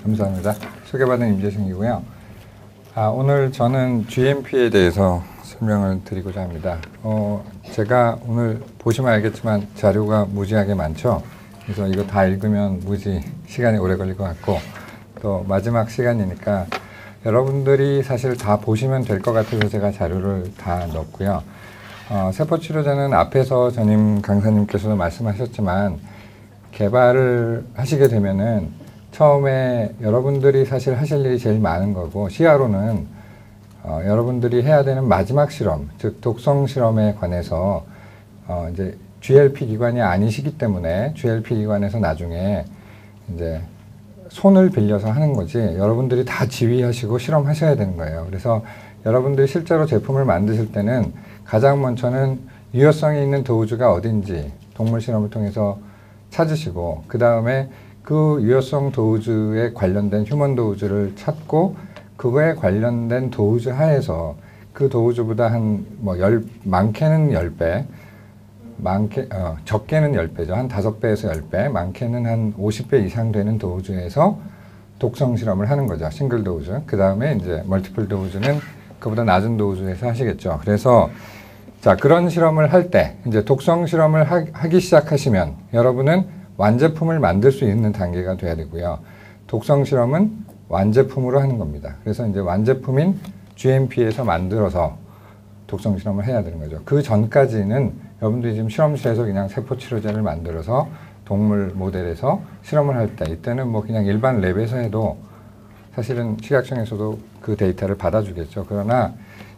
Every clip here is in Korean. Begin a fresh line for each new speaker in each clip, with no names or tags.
감사합니다. 소개받은 임재승이고요. 오늘 저는 GMP에 대해서 설명을 드리고자 합니다. 제가 오늘 보시면 알겠지만 자료가 무지하게 많죠. 그래서 이거 다 읽으면 무지 시간이 오래 걸릴 것 같고, 또 마지막 시간이니까 여러분들이 사실 다 보시면 될 것 같아서 제가 자료를 다 넣었고요. 세포치료제는 앞에서 전임 강사님께서도 말씀하셨지만 개발을 하시게 되면은 처음에 여러분들이 사실 하실 일이 제일 많은 거고, CRO는 여러분들이 해야 되는 마지막 실험, 즉 독성 실험에 관해서 이제 GLP 기관이 아니시기 때문에 GLP 기관에서 나중에 이제 손을 빌려서 하는 거지, 여러분들이 다 지휘하시고 실험하셔야 되는 거예요. 그래서 여러분들이 실제로 제품을 만드실 때는 가장 먼저는 유효성이 있는 도우즈가 어딘지 동물 실험을 통해서 찾으시고, 그 다음에 그 유효성 도우즈에 관련된 휴먼 도우즈를 찾고, 그거에 관련된 도우즈 하에서 그 도우즈보다 많게는 10배, 적게는 10배죠. 한 5배에서 10배, 많게는 한 50배 이상 되는 도우즈에서 독성 실험을 하는 거죠. 싱글 도우즈. 그 다음에 이제 멀티플 도우즈는 그보다 낮은 도우즈에서 하시겠죠. 그래서 자, 그런 실험을 할 때 이제 독성 실험을 하기 시작하시면 여러분은 완제품을 만들 수 있는 단계가 돼야 되고요. 독성 실험은 완제품으로 하는 겁니다. 그래서 이제 완제품인 GMP에서 만들어서 독성 실험을 해야 되는 거죠. 그 전까지는 여러분들이 지금 실험실에서 그냥 세포 치료제를 만들어서 동물 모델에서 실험을 할 때, 이때는 뭐 그냥 일반 랩에서 해도 사실은 식약청에서도 그 데이터를 받아주겠죠. 그러나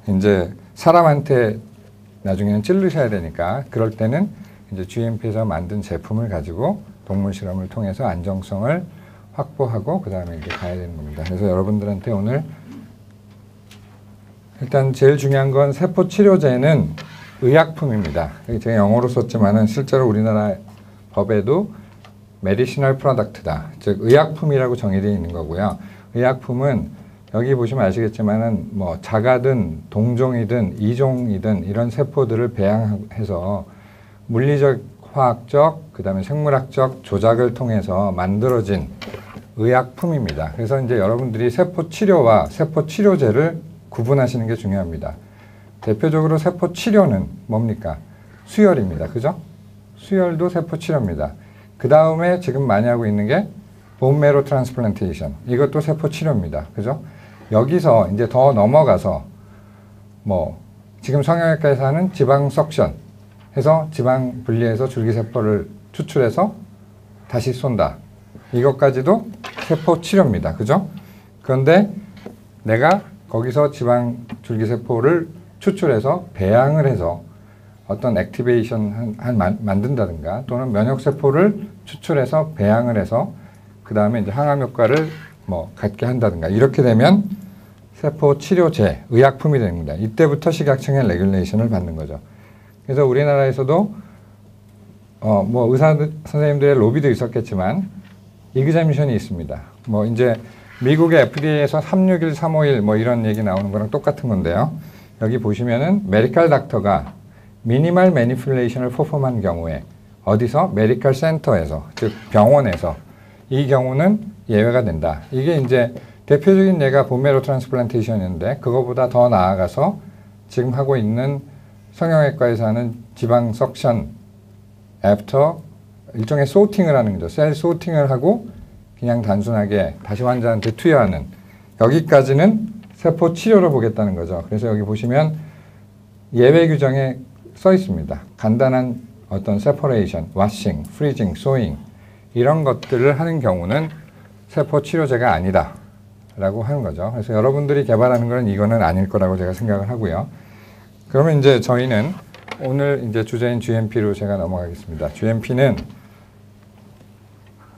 이제 사람한테 나중에는 찌르셔야 되니까, 그럴 때는 이제 GMP에서 만든 제품을 가지고 동물 실험을 통해서 안정성을 확보하고 그 다음에 이제 가야 되는 겁니다. 그래서 여러분들한테 오늘 일단 제일 중요한 건 세포 치료제는 의약품입니다. 제가 영어로 썼지만은 실제로 우리나라 법에도 메디시널 프로덕트다, 즉 의약품이라고 정의되어 있는 거고요. 의약품은 여기 보시면 아시겠지만은 뭐 자가든 동종이든 이종이든 이런 세포들을 배양해서 물리적, 화학적, 그 다음에 생물학적 조작을 통해서 만들어진 의약품입니다. 그래서 이제 여러분들이 세포 치료와 세포 치료제를 구분하시는 게 중요합니다. 대표적으로 세포 치료는 뭡니까? 수혈입니다. 그죠? 수혈도 세포 치료입니다. 그 다음에 지금 많이 하고 있는 게 본메로 트랜스플란테이션. 이것도 세포 치료입니다. 그죠? 여기서 이제 더 넘어가서 뭐 지금 성형외과에서 하는 지방 석션 해서 지방 분리해서 줄기세포를 추출해서 다시 쏜다. 이것까지도 세포 치료입니다. 그죠? 그런데 내가 거기서 지방 줄기세포를 추출해서 배양을 해서 어떤 액티베이션 만든다든가, 또는 면역세포를 추출해서 배양을 해서 그 다음에 이제 항암 효과를 뭐 갖게 한다든가, 이렇게 되면 세포 치료제, 의약품이 되는 겁니다. 이때부터 식약청의 레귤레이션을 받는 거죠. 그래서 우리나라에서도 뭐 의사 선생님들의 로비도 있었겠지만 이그제미션이 있습니다. 뭐 이제 미국의 FDA에서 361, 351 뭐 이런 얘기 나오는 거랑 똑같은 건데요. 여기 보시면은 메디컬 닥터가 미니멀 매니플레이션을 퍼폼한 경우에 어디서? 메디컬 센터에서, 즉 병원에서, 이 경우는 예외가 된다. 이게 이제 대표적인 예가 본메로 트랜스플란테이션인데, 그거보다 더 나아가서 지금 하고 있는 성형외과에서 하는 지방 석션 애프터 일종의 소팅을 하는 거죠. 셀 소팅을 하고 그냥 단순하게 다시 환자한테 투여하는, 여기까지는 세포 치료로 보겠다는 거죠. 그래서 여기 보시면 예외 규정에 써 있습니다. 간단한 어떤 세퍼레이션, 와싱, 프리징, 소잉 이런 것들을 하는 경우는 세포 치료제가 아니다 라고 하는 거죠. 그래서 여러분들이 개발하는 건 이거는 아닐 거라고 제가 생각을 하고요. 그러면 이제 저희는 오늘 이제 주제인 GMP로 제가 넘어가겠습니다. GMP는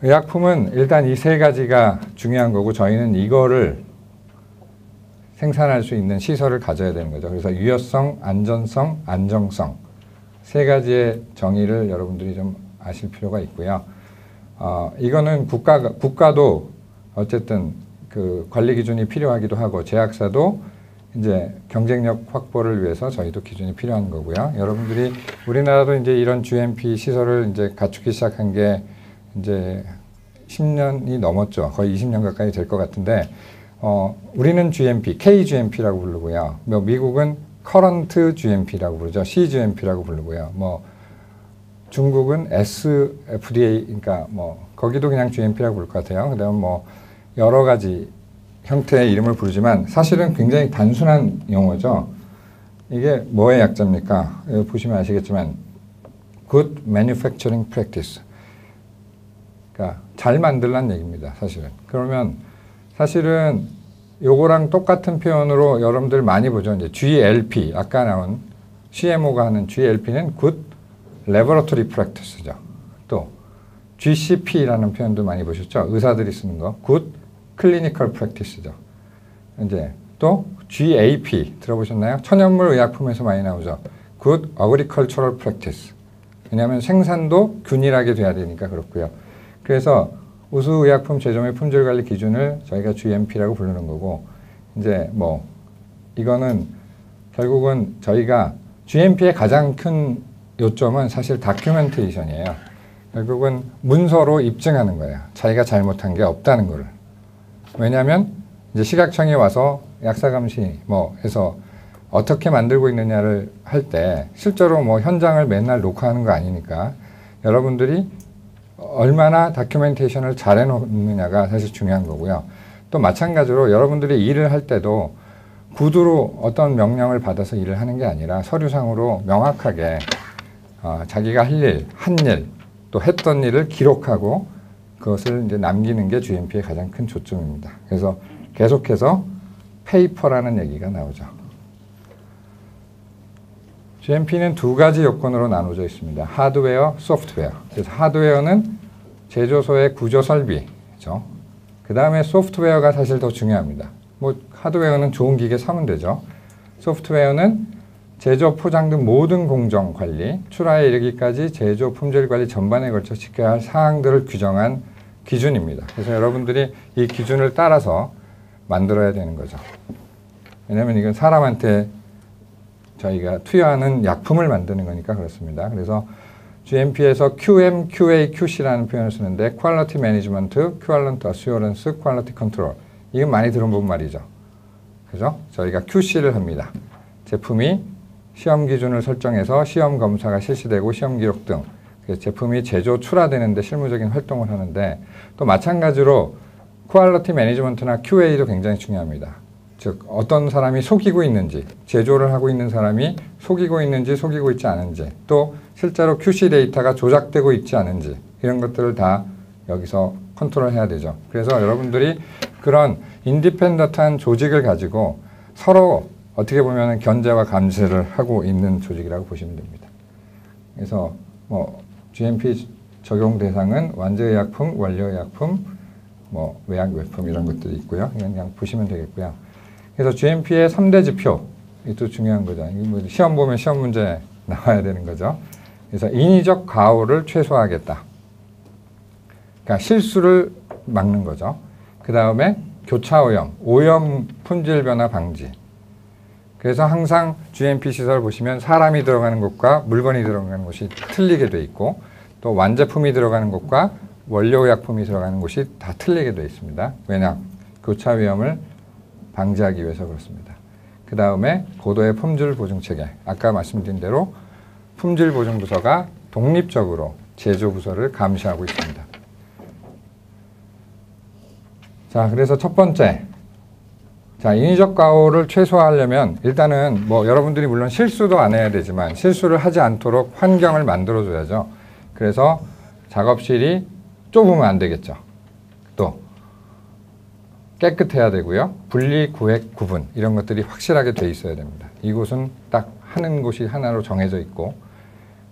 의약품은 일단 이 세 가지가 중요한 거고, 저희는 이거를 생산할 수 있는 시설을 가져야 되는 거죠. 그래서 유효성, 안전성, 안정성 세 가지의 정의를 여러분들이 좀 아실 필요가 있고요. 이거는 국가도 어쨌든 그 관리 기준이 필요하기도 하고, 제약사도 이제 경쟁력 확보를 위해서 저희도 기준이 필요한 거고요. 여러분들이 우리나라도 이제 이런 GMP 시설을 이제 갖추기 시작한 게 이제 10년이 넘었죠. 거의 20년 가까이 될 것 같은데 우리는 GMP, KGMP라고 부르고요. 미국은 Current GMP라고 부르죠. CGMP라고 부르고요. 중국은 SFDA, 그러니까 거기도 그냥 GMP라고 부를 것 같아요. 그다음 여러 가지 형태의 이름을 부르지만 사실은 굉장히 단순한 용어죠. 이게 뭐의 약자입니까? 여기 보시면 아시겠지만 Good Manufacturing Practice. 그러니까 잘 만들란 얘기입니다. 사실은. 그러면 사실은 요거랑 똑같은 표현으로 여러분들 많이 보죠. 이제 GLP, 아까 나온 CMO가 하는 GLP는 Good Laboratory Practice죠. 또 GCP라는 표현도 많이 보셨죠. 의사들이 쓰는 거 Good Clinical Practice죠. 이제 또 GAP 들어보셨나요? 천연물 의약품에서 많이 나오죠. Good Agricultural Practice. 왜냐하면 생산도 균일하게 돼야 되니까 그렇고요. 그래서 우수의약품 제조물 품질관리 기준을 저희가 GMP라고 부르는 거고, 이제 이거는 결국은 저희가 GMP의 가장 큰 요점은 사실 다큐멘테이션이에요. 결국은 문서로 입증하는 거예요. 자기가 잘못한 게 없다는 거를. 왜냐하면 이제 시각청이 와서 약사감시 해서 어떻게 만들고 있느냐를 할 때 실제로 현장을 맨날 녹화하는 거 아니니까 여러분들이 얼마나 다큐멘테이션을 잘 해놓느냐가 사실 중요한 거고요. 또 마찬가지로 여러분들이 일을 할 때도 구두로 어떤 명령을 받아서 일을 하는 게 아니라 서류상으로 명확하게 자기가 할 일, 한 일, 또 했던 일을 기록하고 그것을 이제 남기는 게 GMP의 가장 큰 조점입니다. 그래서 계속해서 페이퍼라는 얘기가 나오죠. GMP는 두 가지 요건으로 나눠져 있습니다. 하드웨어, 소프트웨어. 그래서 하드웨어는 제조소의 구조 설비죠. 그 다음에 소프트웨어가 사실 더 중요합니다. 하드웨어는 좋은 기계 사면 되죠. 소프트웨어는 제조, 포장 등 모든 공정 관리, 출하에 이르기까지 제조, 품질 관리 전반에 걸쳐 지켜야 할 사항들을 규정한 기준입니다. 그래서 여러분들이 이 기준을 따라서 만들어야 되는 거죠. 왜냐하면 이건 사람한테 저희가 투여하는 약품을 만드는 거니까 그렇습니다. 그래서 GMP에서 QM, QA, QC라는 표현을 쓰는데 Quality Management, Quality Assurance, Quality Control. 이건 많이 들어본 말이죠. 그죠? 저희가 QC를 합니다. 제품이 시험 기준을 설정해서 시험 검사가 실시되고 시험 기록 등 제품이 제조, 출하되는데 실무적인 활동을 하는데, 또 마찬가지로 Quality Management나 QA도 굉장히 중요합니다. 즉 어떤 사람이 속이고 있는지, 제조를 하고 있는 사람이 속이고 있는지 속이고 있지 않은지, 또 실제로 QC 데이터가 조작되고 있지 않은지, 이런 것들을 다 여기서 컨트롤해야 되죠. 그래서 여러분들이 그런 인디펜던트한 조직을 가지고 서로 어떻게 보면 견제와 감시를 하고 있는 조직이라고 보시면 됩니다. 그래서 GMP 적용 대상은 완제의약품, 원료의약품, 외약외품 이런 것들이 있고요. 이건 그냥 보시면 되겠고요. 그래서 GMP의 3대 지표, 이것도 중요한 거죠. 시험 보면 시험 문제 나와야 되는 거죠. 그래서 인위적 과오를 최소화하겠다. 그러니까 실수를 막는 거죠. 그 다음에 교차오염, 오염 품질 변화 방지. 그래서 항상 GMP 시설 보시면 사람이 들어가는 곳과 물건이 들어가는 곳이 틀리게 돼 있고, 또 완제품이 들어가는 곳과 원료의약품이 들어가는 곳이 다 틀리게 되어 있습니다. 왜냐? 교차 위험을 방지하기 위해서 그렇습니다. 그 다음에 고도의 품질 보증 체계. 아까 말씀드린 대로 품질 보증 부서가 독립적으로 제조 부서를 감시하고 있습니다. 자, 그래서 첫 번째. 자, 인위적 과오를 최소화하려면 일단은 여러분들이 물론 실수도 안 해야 되지만 실수를 하지 않도록 환경을 만들어 줘야죠. 그래서 작업실이 좁으면 안 되겠죠. 또 깨끗해야 되고요. 분리, 구획, 구분 이런 것들이 확실하게 돼 있어야 됩니다. 이곳은 딱 하는 곳이 하나로 정해져 있고,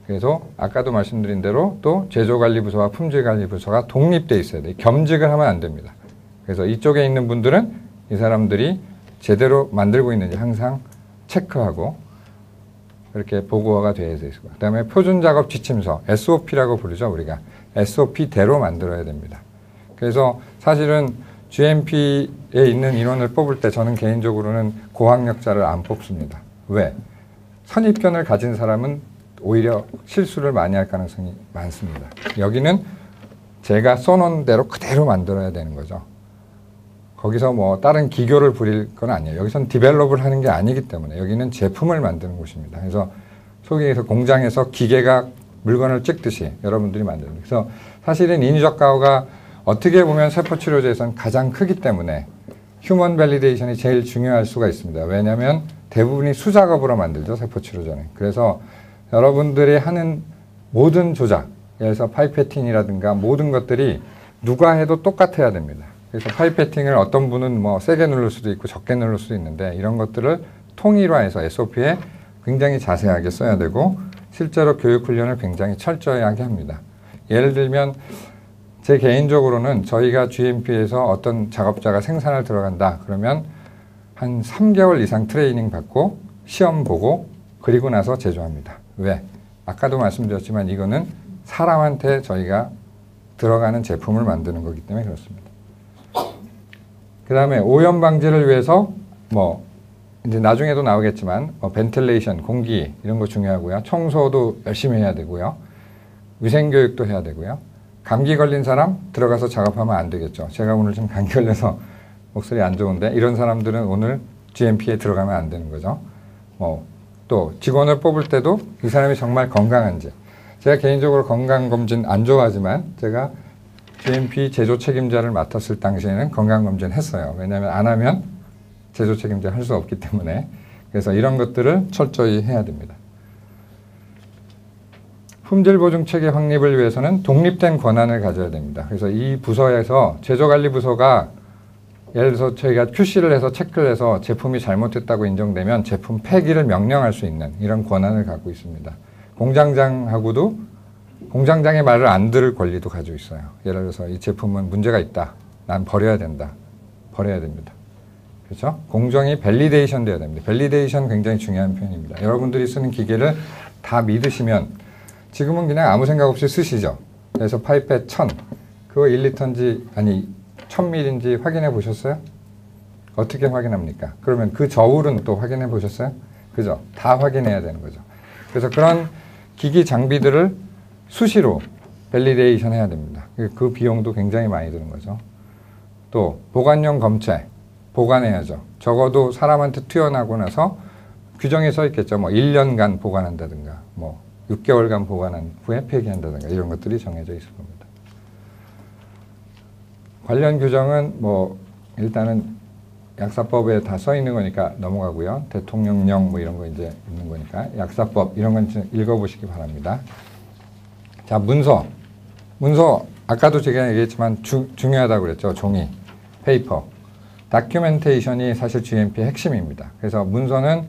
그래서 아까도 말씀드린 대로 또 제조관리부서와 품질관리부서가 독립돼 있어야 돼요. 겸직을 하면 안 됩니다. 그래서 이쪽에 있는 분들은 이 사람들이 제대로 만들고 있는지 항상 체크하고 그렇게 보고가 되어 있고, 그 다음에 표준작업 지침서, SOP라고 부르죠. 우리가 SOP대로 만들어야 됩니다. 그래서 사실은 GMP에 있는 인원을 뽑을 때 저는 개인적으로는 고학력자를 안 뽑습니다. 왜? 선입견을 가진 사람은 오히려 실수를 많이 할 가능성이 많습니다. 여기는 제가 써놓은 대로 그대로 만들어야 되는 거죠. 거기서 뭐 다른 기교를 부릴 건 아니에요. 여기서는 디벨롭을 하는 게 아니기 때문에 여기는 제품을 만드는 곳입니다. 그래서 소기에서 공장에서 기계가 물건을 찍듯이 여러분들이 만드는. 그래서 사실은 인위적 가호가 어떻게 보면 세포치료제에서는 가장 크기 때문에 휴먼 밸리데이션이 제일 중요할 수가 있습니다. 왜냐하면 대부분이 수작업으로 만들죠, 세포치료제는. 그래서 여러분들이 하는 모든 조작, 예를 들어서 파이페팅이라든가 모든 것들이 누가 해도 똑같아야 됩니다. 그래서 파이페팅을 어떤 분은 뭐 세게 누를 수도 있고 적게 누를 수도 있는데 이런 것들을 통일화해서 SOP에 굉장히 자세하게 써야 되고 실제로 교육 훈련을 굉장히 철저하게 합니다. 예를 들면 제 개인적으로는 저희가 GMP에서 어떤 작업자가 생산을 들어간다 그러면 한 3개월 이상 트레이닝 받고 시험 보고 그리고 나서 제조합니다. 왜? 아까도 말씀드렸지만 이거는 사람한테 저희가 들어가는 제품을 만드는 거기 때문에 그렇습니다. 그 다음에 오염 방지를 위해서 뭐 이제 나중에도 나오겠지만 벤틸레이션, 공기 이런 거 중요하고요. 청소도 열심히 해야 되고요. 위생교육도 해야 되고요. 감기 걸린 사람 들어가서 작업하면 안 되겠죠. 제가 오늘 좀 감기 걸려서 목소리 안 좋은데 이런 사람들은 오늘 GMP에 들어가면 안 되는 거죠. 또 직원을 뽑을 때도 이 사람이 정말 건강한지. 제가 개인적으로 건강검진 안 좋아하지만 제가 GMP 제조 책임자를 맡았을 당시에는 건강검진 했어요. 왜냐하면 안 하면 제조 책임자 할 수 없기 때문에. 그래서 이런 것들을 철저히 해야 됩니다. 품질 보증 체계 확립을 위해서는 독립된 권한을 가져야 됩니다. 그래서 이 부서에서 제조관리 부서가 예를 들어서 저희가 QC를 해서 체크를 해서 제품이 잘못됐다고 인정되면 제품 폐기를 명령할 수 있는 이런 권한을 갖고 있습니다. 공장장하고도 공장장의 말을 안 들을 권리도 가지고 있어요. 예를 들어서 이 제품은 문제가 있다. 난 버려야 된다. 버려야 됩니다. 그렇죠? 공정이 밸리데이션 돼야 됩니다. 밸리데이션 굉장히 중요한 표현입니다. 여러분들이 쓰는 기계를 다 믿으시면 지금은 그냥 아무 생각 없이 쓰시죠. 그래서 파이펫 1000 그거 1리터인지 아니 1000ml인지 확인해 보셨어요? 어떻게 확인합니까? 그러면 그 저울은 또 확인해 보셨어요? 그죠? 다 확인해야 되는 거죠. 그래서 그런 기기 장비들을 수시로 밸리데이션 해야 됩니다. 그 비용도 굉장히 많이 드는 거죠. 또 보관용 검체 보관해야죠. 적어도 사람한테 투여나고 나서 규정에 써 있겠죠. 뭐 1년간 보관한다든가 뭐 6개월간 보관한 후에 폐기한다든가 이런 것들이 정해져 있을 겁니다. 관련 규정은 뭐 일단은 약사법에 다 써 있는 거니까 넘어가고요. 대통령령 뭐 이런 거 이제 있는 거니까 약사법 이런 건 좀 읽어보시기 바랍니다. 자, 문서 아까도 제가 얘기했지만 중요하다고 그랬죠. 종이, 페이퍼, 다큐멘테이션이 사실 GMP의 핵심입니다. 그래서 문서는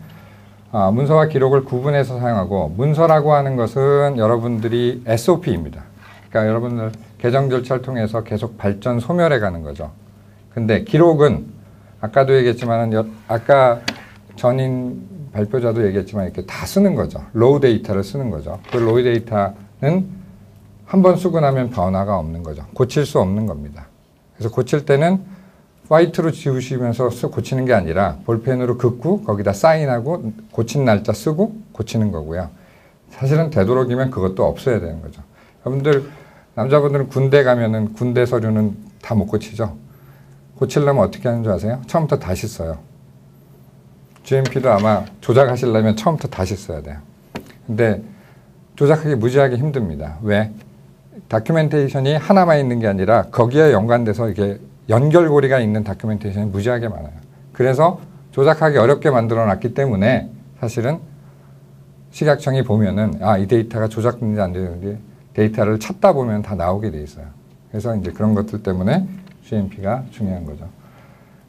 문서와 기록을 구분해서 사용하고 문서라고 하는 것은 여러분들이 SOP입니다. 그러니까 여러분들 개정 절차를 통해서 계속 발전 소멸해 가는 거죠. 근데 기록은 아까도 얘기했지만 아까 전인 발표자도 얘기했지만 이렇게 다 쓰는 거죠. 로우 데이터를 쓰는 거죠. 그 로우 데이터는 한 번 쓰고 나면 변화가 없는 거죠. 고칠 수 없는 겁니다. 그래서 고칠 때는 화이트로 지우시면서 고치는 게 아니라 볼펜으로 긋고 거기다 사인하고 고친 날짜 쓰고 고치는 거고요. 사실은 되도록이면 그것도 없어야 되는 거죠. 여러분들 남자분들은 군대 가면은 군대 서류는 다 못 고치죠. 고치려면 어떻게 하는 줄 아세요? 처음부터 다시 써요. GMP도 아마 조작하시려면 처음부터 다시 써야 돼요. 근데 조작하기 무지하게 힘듭니다. 왜? 다큐멘테이션이 하나만 있는 게 아니라 거기에 연관돼서 이렇게 연결고리가 있는 다큐멘테이션이 무지하게 많아요. 그래서 조작하기 어렵게 만들어 놨기 때문에 사실은 식약청이 보면은 이 데이터가 조작됐는지 안 되는지 데이터를 찾다 보면 다 나오게 돼 있어요. 그래서 이제 그런 것들 때문에 GMP가 중요한 거죠.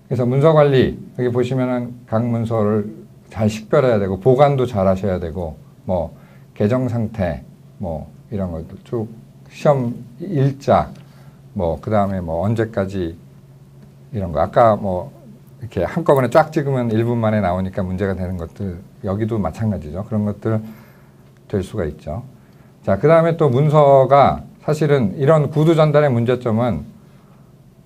그래서 문서 관리, 여기 보시면은 각 문서를 잘 식별해야 되고 보관도 잘 하셔야 되고 뭐 개정 상태 뭐 이런 것들 쭉 시험 일자 뭐 그다음에 뭐 언제까지 이런 거 아까 뭐 이렇게 한꺼번에 쫙 찍으면 1분 만에 나오니까 문제가 되는 것들 여기도 마찬가지죠. 그런 것들 될 수가 있죠. 자, 그다음에 또 문서가 사실은 이런 구두 전달의 문제점은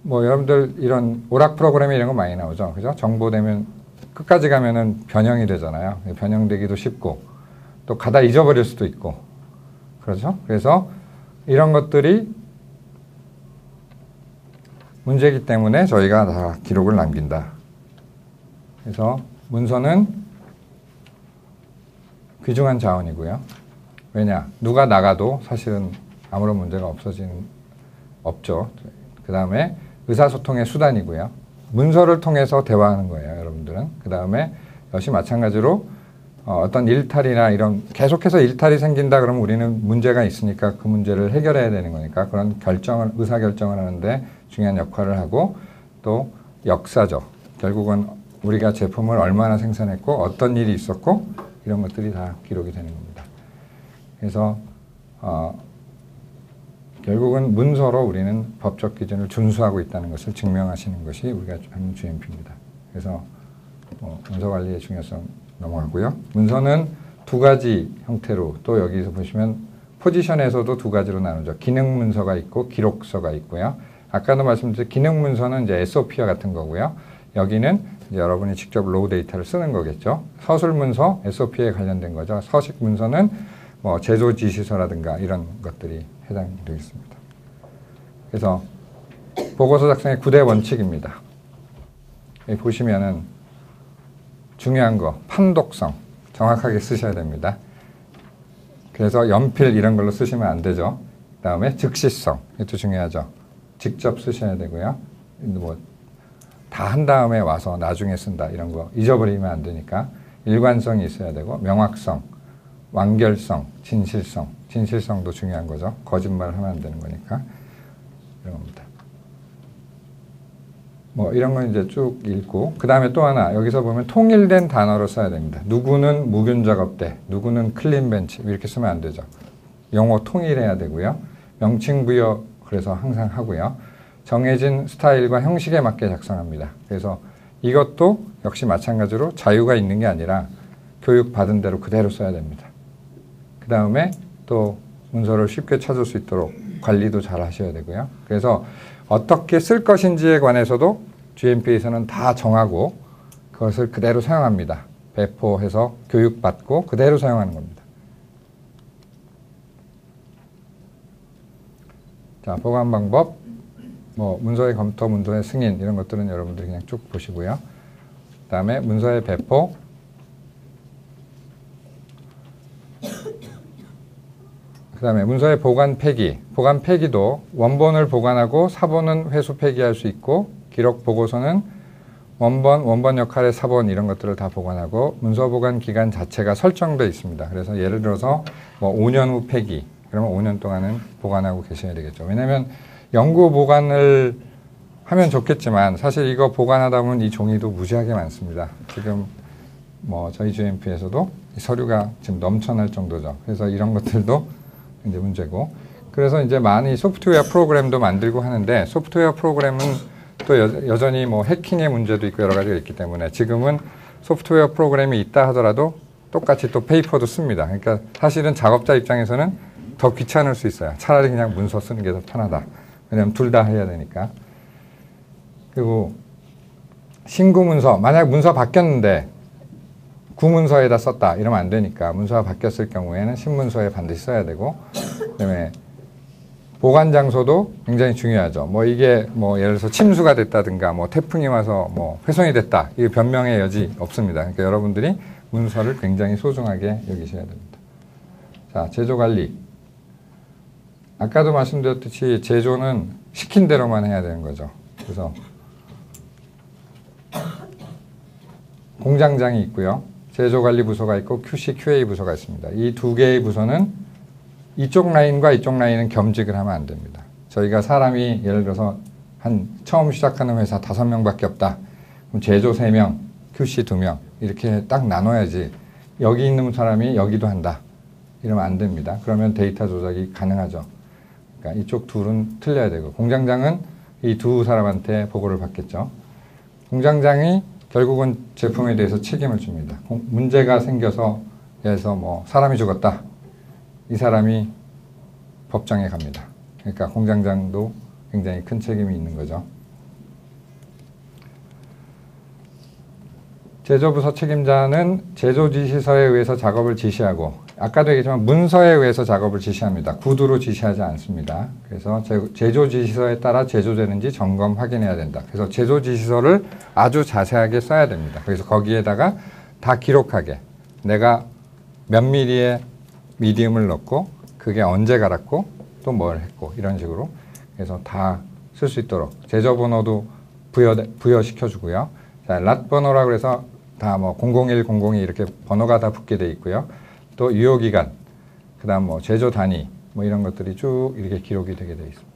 뭐 여러분들 이런 오락 프로그램에 이런 거 많이 나오죠. 그죠? 정보되면 끝까지 가면은 변형이 되잖아요. 변형되기도 쉽고 또 가다 잊어버릴 수도 있고 그렇죠? 그래서 이런 것들이 문제이기 때문에 저희가 다 기록을 남긴다. 그래서 문서는 귀중한 자원이고요. 왜냐? 누가 나가도 사실은 아무런 문제가 없죠. 그 다음에 의사소통의 수단이고요. 문서를 통해서 대화하는 거예요, 여러분들은. 그 다음에 역시 마찬가지로 어떤 일탈이나 이런 계속해서 일탈이 생긴다 그러면 우리는 문제가 있으니까 그 문제를 해결해야 되는 거니까 그런 의사결정을 하는데 중요한 역할을 하고 또 역사죠. 결국은 우리가 제품을 얼마나 생산했고 어떤 일이 있었고 이런 것들이 다 기록이 되는 겁니다. 그래서 결국은 문서로 우리는 법적 기준을 준수하고 있다는 것을 증명하시는 것이 우리가 하는 GMP입니다. 그래서 문서 관리의 중요성 넘어가고요. 문서는 두 가지 형태로 또 여기서 보시면 포지션에서도 두 가지로 나누죠. 기능 문서가 있고 기록서가 있고요. 아까도 말씀드린 기능 문서는 이제 SOP와 같은 거고요. 여기는 이제 여러분이 직접 로우 데이터를 쓰는 거겠죠. 서술 문서, SOP에 관련된 거죠. 서식 문서는 뭐 제조 지시서라든가 이런 것들이 해당되겠습니다. 그래서 보고서 작성의 9대 원칙입니다. 여기 보시면은 중요한 거, 판독성 정확하게 쓰셔야 됩니다. 그래서 연필 이런 걸로 쓰시면 안 되죠. 그 다음에 즉시성, 이것도 중요하죠. 직접 쓰셔야 되고요. 뭐 다 한 다음에 와서 나중에 쓴다 이런 거 잊어버리면 안 되니까 일관성이 있어야 되고 명확성, 완결성, 진실성. 진실성도 중요한 거죠. 거짓말을 하면 안 되는 거니까 이런 겁니다. 뭐 이런 건 이제 쭉 읽고 그 다음에 또 하나 여기서 보면 통일된 단어로 써야 됩니다. 누구는 무균 작업대, 누구는 클린 벤치 이렇게 쓰면 안 되죠. 용어 통일해야 되고요. 명칭 부여 그래서 항상 하고요. 정해진 스타일과 형식에 맞게 작성합니다. 그래서 이것도 역시 마찬가지로 자유가 있는 게 아니라 교육받은 대로 그대로 써야 됩니다. 그 다음에 또 문서를 쉽게 찾을 수 있도록 관리도 잘 하셔야 되고요. 그래서 어떻게 쓸 것인지에 관해서도 GMP에서는 다 정하고 그것을 그대로 사용합니다. 배포해서 교육받고 그대로 사용하는 겁니다. 자, 보관 방법, 뭐 문서의 검토, 문서의 승인 이런 것들은 여러분들이 그냥 쭉 보시고요. 그 다음에 문서의 배포, 그 다음에 문서의 보관 폐기. 보관 폐기도 원본을 보관하고 사본은 회수 폐기할 수 있고 기록 보고서는 원본 역할의 사본 이런 것들을 다 보관하고 문서 보관 기간 자체가 설정되어 있습니다. 그래서 예를 들어서 뭐 5년 후 폐기 그러면 5년 동안은 보관하고 계셔야 되겠죠. 왜냐하면 연구 보관을 하면 좋겠지만 사실 이거 보관하다 보면 이 종이도 무지하게 많습니다. 지금 뭐 저희 GMP에서도 서류가 지금 넘쳐날 정도죠. 그래서 이런 것들도 이제 문제고. 그래서 이제 많이 소프트웨어 프로그램도 만들고 하는데 소프트웨어 프로그램은 또 여전히 뭐 해킹의 문제도 있고 여러 가지가 있기 때문에 지금은 소프트웨어 프로그램이 있다 하더라도 똑같이 또 페이퍼도 씁니다. 그러니까 사실은 작업자 입장에서는 더 귀찮을 수 있어요. 차라리 그냥 문서 쓰는 게 더 편하다. 왜냐하면 둘 다 해야 되니까. 그리고 신구 문서, 만약 문서 바뀌었는데 구문서에다 썼다 이러면 안 되니까 문서가 바뀌었을 경우에는 신문서에 반드시 써야 되고 그다음에 보관 장소도 굉장히 중요하죠. 뭐 이게 뭐 예를 들어서 침수가 됐다든가 뭐 태풍이 와서 뭐 훼손이 됐다. 이게 변명의 여지 없습니다. 그러니까 여러분들이 문서를 굉장히 소중하게 여기셔야 됩니다. 자, 제조 관리. 아까도 말씀드렸듯이 제조는 시킨 대로만 해야 되는 거죠. 그래서 공장장이 있고요. 제조관리부서가 있고 QC, QA 부서가 있습니다. 이 두 개의 부서는 이쪽 라인과 이쪽 라인은 겸직을 하면 안 됩니다. 저희가 사람이 예를 들어서 처음 시작하는 회사 5명밖에 없다. 그럼 제조 3명, QC 2명 이렇게 딱 나눠야지 여기 있는 사람이 여기도 한다. 이러면 안 됩니다. 그러면 데이터 조작이 가능하죠. 그러니까 이쪽 둘은 틀려야 되고 공장장은 이 두 사람한테 보고를 받겠죠. 공장장이 결국은 제품에 대해서 책임을 줍니다. 문제가 생겨서 예를 들어서 뭐 사람이 죽었다. 이 사람이 법정에 갑니다. 그러니까 공장장도 굉장히 큰 책임이 있는 거죠. 제조부서 책임자는 제조지시서에 의해서 작업을 지시하고 아까도 얘기했지만 문서에 의해서 작업을 지시합니다. 구두로 지시하지 않습니다. 그래서 제조 지시서에 따라 제조되는지 점검 확인해야 된다. 그래서 제조 지시서를 아주 자세하게 써야 됩니다. 그래서 거기에다가 다 기록하게 내가 몇 미리의 미디움을 넣고 그게 언제 갈았고 또 뭘 했고 이런 식으로 그래서 다 쓸 수 있도록 제조 번호도 부여시켜 주고요. 자, 랏 번호라고 해서 다 뭐 001, 002 이렇게 번호가 다 붙게 돼 있고요. 또 유효기간, 그 다음 뭐 제조 단위, 뭐 이런 것들이 쭉 이렇게 기록이 되게 되어 있습니다.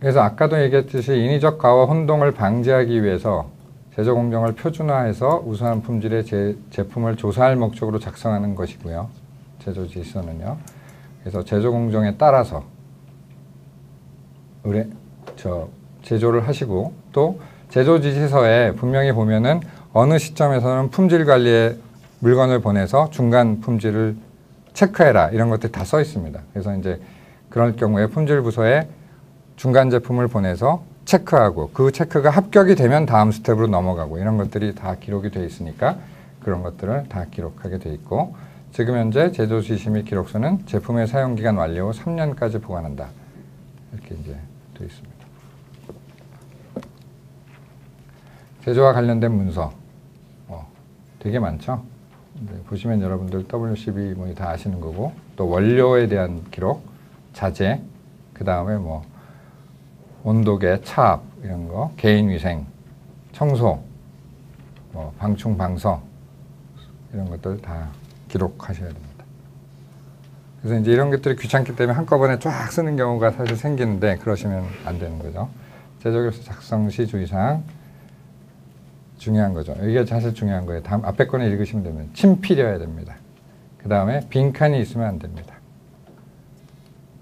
그래서 아까도 얘기했듯이 인위적 가와 혼동을 방지하기 위해서 제조 공정을 표준화해서 우수한 품질의 제품을 조사할 목적으로 작성하는 것이고요. 제조 지시서는요. 그래서 제조 공정에 따라서 제조를 하시고 또 제조 지시서에 분명히 보면은 어느 시점에서는 품질 관리에 물건을 보내서 중간 품질을 체크해라 이런 것들이 다 써 있습니다. 그래서 이제 그럴 경우에 품질 부서에 중간 제품을 보내서 체크하고 그 체크가 합격이 되면 다음 스텝으로 넘어가고 이런 것들이 다 기록이 되어 있으니까 그런 것들을 다 기록하게 되어 있고 지금 현재 제조 지시 및 기록서는 제품의 사용 기간 완료 후 3년까지 보관한다. 이렇게 이제 되어 있습니다. 제조와 관련된 문서 되게 많죠. 보시면 여러분들 WCB 뭐 다 아시는 거고 또 원료에 대한 기록, 자재, 그 다음에 뭐 온도계, 차압 이런 거, 개인위생, 청소, 뭐 방충, 방서 이런 것들 다 기록하셔야 됩니다. 그래서 이제 이런 것들이 귀찮기 때문에 한꺼번에 쫙 쓰는 경우가 사실 생기는데 그러시면 안 되는 거죠. 제조결서 작성 시 주의사항 중요한 거죠. 이게 사실 중요한 거예요. 다음 앞에 거는 읽으시면 되면 친필이어야 됩니다. 그 다음에 빈칸이 있으면 안 됩니다.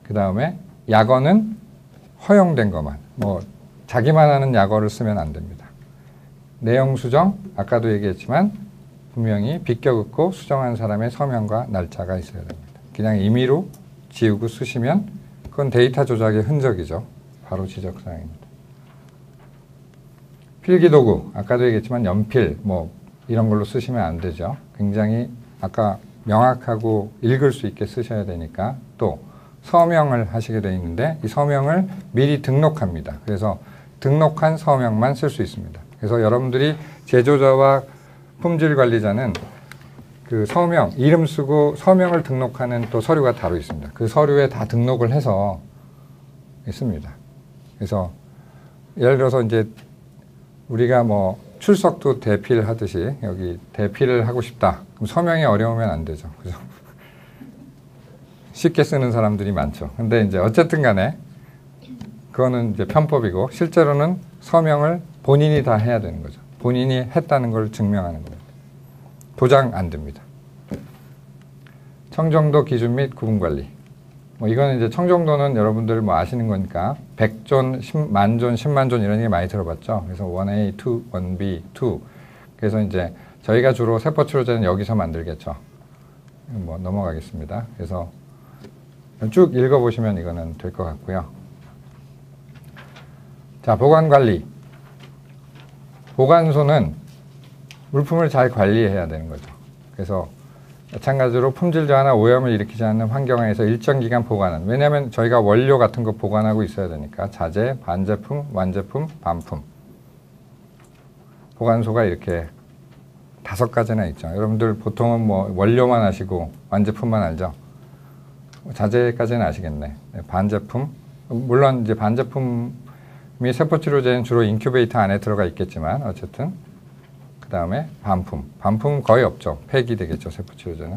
그 다음에 약어는 허용된 것만, 뭐 자기만 하는 약어를 쓰면 안 됩니다. 내용 수정, 아까도 얘기했지만 분명히 비껴 긋고 수정한 사람의 서명과 날짜가 있어야 됩니다. 그냥 임의로 지우고 쓰시면 그건 데이터 조작의 흔적이죠. 바로 지적사항입니다. 필기도구, 아까도 얘기했지만 연필, 뭐 이런 걸로 쓰시면 안 되죠. 굉장히 아까 명확하고 읽을 수 있게 쓰셔야 되니까 또 서명을 하시게 되어 있는데 이 서명을 미리 등록합니다. 그래서 등록한 서명만 쓸 수 있습니다. 그래서 여러분들이 제조자와 품질관리자는 그 서명, 이름 쓰고 서명을 등록하는 또 서류가 따로 있습니다. 그 서류에 다 등록을 해서 있습니다. 그래서 예를 들어서 이제 우리가 뭐 출석도 대필 하듯이 여기 대필을 하고 싶다. 그럼 서명이 어려우면 안 되죠. 그죠? 쉽게 쓰는 사람들이 많죠. 근데 이제 어쨌든 간에 그거는 이제 편법이고 실제로는 서명을 본인이 다 해야 되는 거죠. 본인이 했다는 걸 증명하는 겁니다. 도장 안 됩니다. 청정도 기준 및 구분 관리. 뭐 이거는 이제 청정도는 여러분들 뭐 아시는 거니까 100존, 10만존, 10만존 이런 얘기 많이 들어봤죠. 그래서 1A, 2, 1B, 2. 그래서 이제 저희가 주로 세포 치료제는 여기서 만들겠죠. 뭐 넘어가겠습니다. 그래서 쭉 읽어보시면 이거는 될 것 같고요. 자, 보관 관리. 보관소는 물품을 잘 관리해야 되는 거죠. 그래서 마찬가지로 품질 저하나 오염을 일으키지 않는 환경하에서 일정 기간 보관은, 왜냐하면 저희가 원료 같은 거 보관하고 있어야 되니까 자재, 반제품, 완제품, 반품. 보관소가 이렇게 5가지나 있죠. 여러분들 보통은 뭐 원료만 아시고 완제품만 알죠. 자재까지는 아시겠네. 반제품, 물론 이제 반제품이 세포치료제는 주로 인큐베이터 안에 들어가 있겠지만 어쨌든 그 다음에 반품. 반품 거의 없죠. 폐기되겠죠. 세포치료제는.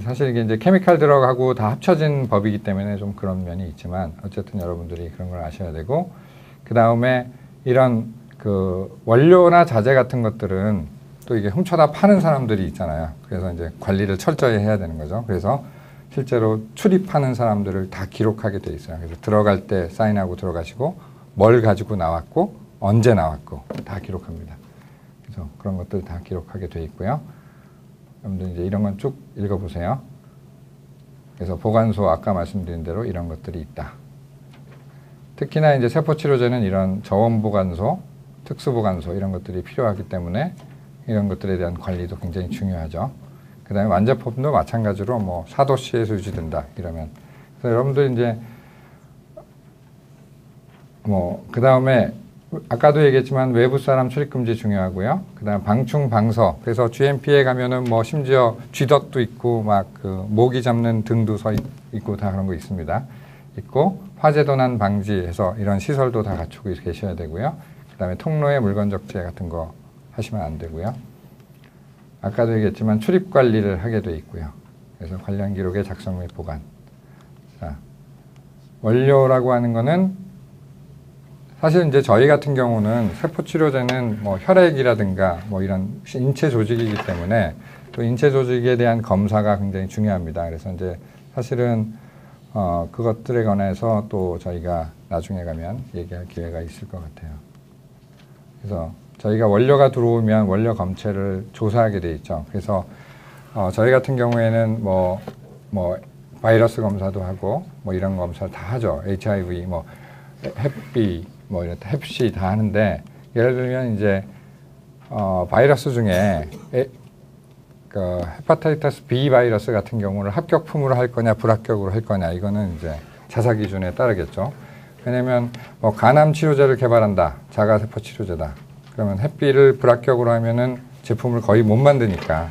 사실 이게 이제 케미칼 들어가고 다 합쳐진 법이기 때문에 좀 그런 면이 있지만 어쨌든 여러분들이 그런 걸 아셔야 되고, 그 다음에 이런 그 원료나 자재 같은 것들은 또 이게 훔쳐다 파는 사람들이 있잖아요. 그래서 이제 관리를 철저히 해야 되는 거죠. 그래서 실제로 출입하는 사람들을 다 기록하게 돼 있어요. 그래서 들어갈 때 사인하고 들어가시고 뭘 가지고 나왔고 언제 나왔고 다 기록합니다. 그래서 그런 것들 다 기록하게 돼 있고요. 여러분들 이제 이런 건 쭉 읽어보세요. 그래서 보관소 아까 말씀드린 대로 이런 것들이 있다. 특히나 이제 세포치료제는 이런 저온 보관소, 특수보관소 이런 것들이 필요하기 때문에 이런 것들에 대한 관리도 굉장히 중요하죠. 그 다음에 완제품도 마찬가지로 뭐 4도씨에서 유지된다 이러면. 그래서 여러분들 이제 뭐 그 다음에 아까도 얘기했지만 외부 사람 출입금지 중요하고요. 그 다음 방충 방서. 그래서 GMP에 가면은 뭐 심지어 쥐덫도 있고 막 그 모기 잡는 등도 서 있고 다 그런 거 있습니다. 있고 화재 도난 방지해서 이런 시설도 다 갖추고 계셔야 되고요. 그 다음에 통로에 물건 적재 같은 거 하시면 안 되고요. 아까도 얘기했지만 출입 관리를 하게 돼 있고요. 그래서 관련 기록의 작성 및 보관. 자, 원료라고 하는 거는 사실 이제 저희 같은 경우는 세포치료제는 뭐 혈액이라든가 뭐 이런 인체 조직이기 때문에 또 인체 조직에 대한 검사가 굉장히 중요합니다. 그래서 이제 사실은 그것들에 관해서 또 저희가 나중에 가면 얘기할 기회가 있을 것 같아요. 그래서 저희가 원료가 들어오면 원료 검체를 조사하게 돼 있죠. 그래서 저희 같은 경우에는 뭐 바이러스 검사도 하고 뭐 이런 검사를 다 하죠. HIV, 뭐 헵비, 뭐 이런 헵시 다 하는데 예를 들면 이제 바이러스 중에 그 헤파타이터스 B 바이러스 같은 경우를 합격품으로 할 거냐 불합격으로 할 거냐 이거는 이제 자사 기준에 따르겠죠. 왜냐면 뭐 간암 치료제를 개발한다. 자가세포 치료제다. 그러면 헵비를 불합격으로 하면은 제품을 거의 못 만드니까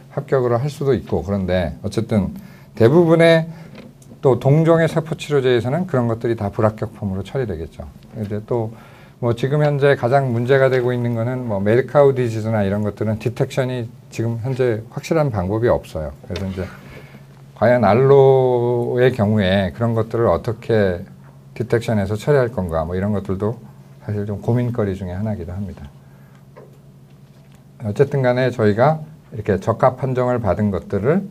합격으로 할 수도 있고 그런데 어쨌든 대부분의 또 동종의 세포 치료제에서는 그런 것들이 다 불합격품으로 처리되겠죠. 근데 또 뭐 지금 현재 가장 문제가 되고 있는 거는 뭐 메드카우 디지즈나 이런 것들은 디텍션이 지금 현재 확실한 방법이 없어요. 그래서 이제 과연 알로의 경우에 그런 것들을 어떻게 디텍션해서 처리할 건가 뭐 이런 것들도 사실 좀 고민거리 중에 하나이기도 합니다. 어쨌든 간에 저희가 이렇게 적합 판정을 받은 것들을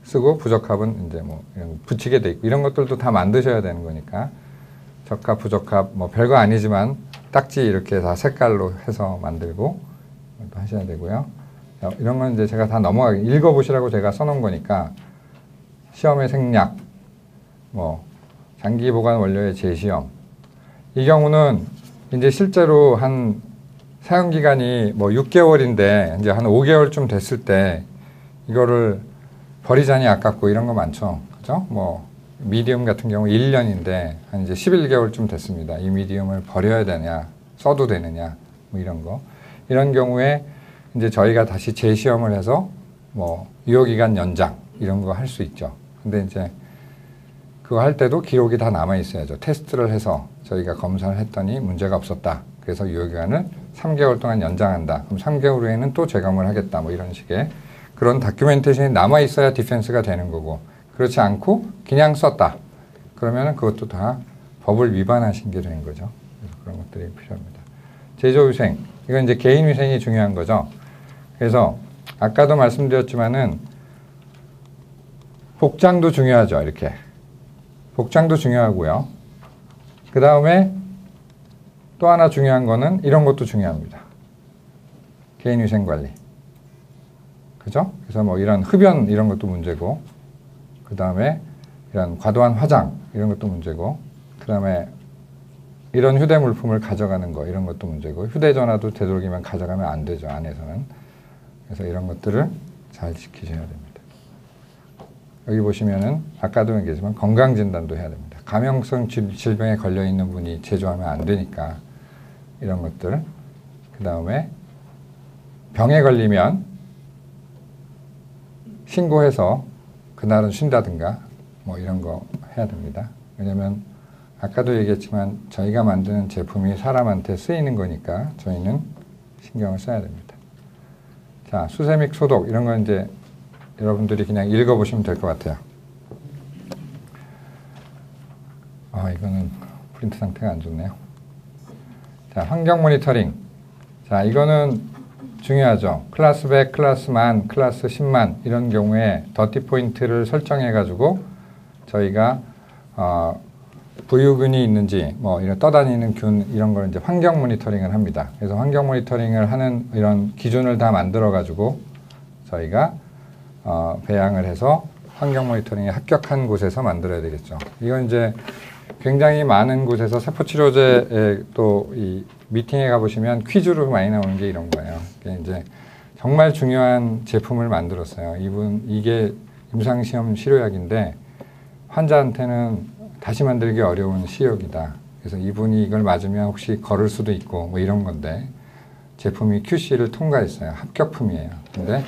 쓰고 부적합은 이제 뭐 이런 붙이게 돼 있고 이런 것들도 다 만드셔야 되는 거니까 적합, 부적합 뭐 별거 아니지만 딱지 이렇게 다 색깔로 해서 만들고 또 하셔야 되고요. 이런 건 이제 제가 다 읽어보시라고 제가 써놓은 거니까 시험의 생략, 뭐 장기 보관 원료의 재시험 이 경우는 이제 실제로 한 사용 기간이 뭐 6개월인데 이제 한 5개월쯤 됐을 때 이거를 버리자니 아깝고 이런 거 많죠. 그죠? 뭐 미디움 같은 경우 1년인데 한 이제 11개월쯤 됐습니다. 이 미디움을 버려야 되냐, 써도 되느냐, 뭐 이런 거. 이런 경우에 이제 저희가 다시 재시험을 해서 뭐 유효기간 연장 이런 거 할 수 있죠. 근데 이제 그거 할 때도 기록이 다 남아 있어야죠. 테스트를 해서 저희가 검사를 했더니 문제가 없었다. 그래서 유효기간을 3개월 동안 연장한다. 그럼 3개월 후에는 또 재검을 하겠다. 뭐 이런 식의 그런 다큐멘테이션이 남아 있어야 디펜스가 되는 거고 그렇지 않고 그냥 썼다. 그러면 그것도 다 법을 위반하신 게 되는 거죠. 그래서 그런 것들이 필요합니다. 제조위생. 이건 이제 개인위생이 중요한 거죠. 그래서 아까도 말씀드렸지만은 복장도 중요하죠. 이렇게. 복장도 중요하고요. 그 다음에 또 하나 중요한 거는 이런 것도 중요합니다. 개인위생관리. 그죠? 그래서 뭐 이런 흡연 이런 것도 문제고 그 다음에 이런 과도한 화장 이런 것도 문제고 그 다음에 이런 휴대물품을 가져가는 거 이런 것도 문제고 휴대전화도 되도록이면 가져가면 안 되죠. 안에서는. 그래서 이런 것들을 잘 지키셔야 됩니다. 여기 보시면은 아까도 얘기했지만 건강진단도 해야 됩니다. 감염성 질병에 걸려있는 분이 제조하면 안 되니까 이런 것들 그 다음에 병에 걸리면 신고해서 그날은 쉰다든가 뭐 이런 거 해야 됩니다. 왜냐면 아까도 얘기했지만 저희가 만드는 제품이 사람한테 쓰이는 거니까 저희는 신경을 써야 됩니다. 자, 수세 및 소독 이런 건 이제 여러분들이 그냥 읽어보시면 될 것 같아요. 이거는 프린트 상태가 안 좋네요. 자, 환경 모니터링. 자, 이거는 중요하죠. 클래스 100, 클래스 10,000, 클래스 10만 이런 경우에 더티 포인트를 설정해 가지고 저희가 부유균이 있는지 뭐 이런 떠다니는 균 이런 걸 이제 환경 모니터링을 합니다. 그래서 환경 모니터링을 하는 이런 기준을 다 만들어 가지고 저희가 배양을 해서 환경 모니터링에 합격한 곳에서 만들어야 되겠죠. 이건 이제 굉장히 많은 곳에서 세포치료제에 또 이 미팅에 가보시면 퀴즈로 많이 나오는 게 이런 거예요. 이제 정말 중요한 제품을 만들었어요. 이게 임상시험 치료약인데 환자한테는 다시 만들기 어려운 시약이다. 그래서 이분이 이걸 맞으면 혹시 걸을 수도 있고 뭐 이런 건데 제품이 QC를 통과했어요. 합격품이에요. 근데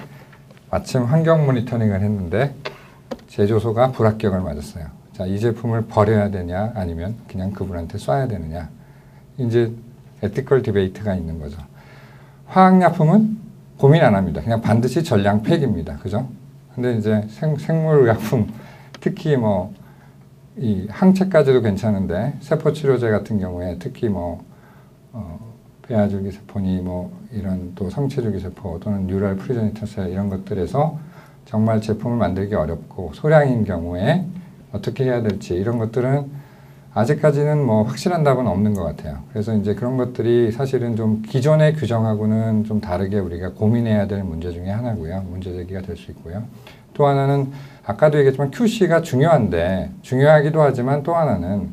마침 환경 모니터링을 했는데 제조소가 불합격을 맞았어요. 자, 이 제품을 버려야 되냐 아니면 그냥 그분한테 쏴야 되느냐. 이제 에티컬 디베이트가 있는 거죠. 화학약품은 고민 안 합니다. 그냥 반드시 전량 폐기입니다. 그죠? 근데 이제 생물의약품 특히 뭐 이 항체까지도 괜찮은데 세포치료제 같은 경우에 특히 뭐 배아줄기 세포니 뭐 이런 또 성체줄기 세포 또는 뉴럴 프리제니터 셀 이런 것들에서 정말 제품을 만들기 어렵고 소량인 경우에 어떻게 해야 될지 이런 것들은 아직까지는 뭐 확실한 답은 없는 것 같아요. 그래서 이제 그런 것들이 사실은 좀 기존의 규정하고는 좀 다르게 우리가 고민해야 될 문제 중에 하나고요. 문제 제기가 될 수 있고요. 또 하나는 아까도 얘기했지만 QC가 중요한데 중요하기도 하지만 또 하나는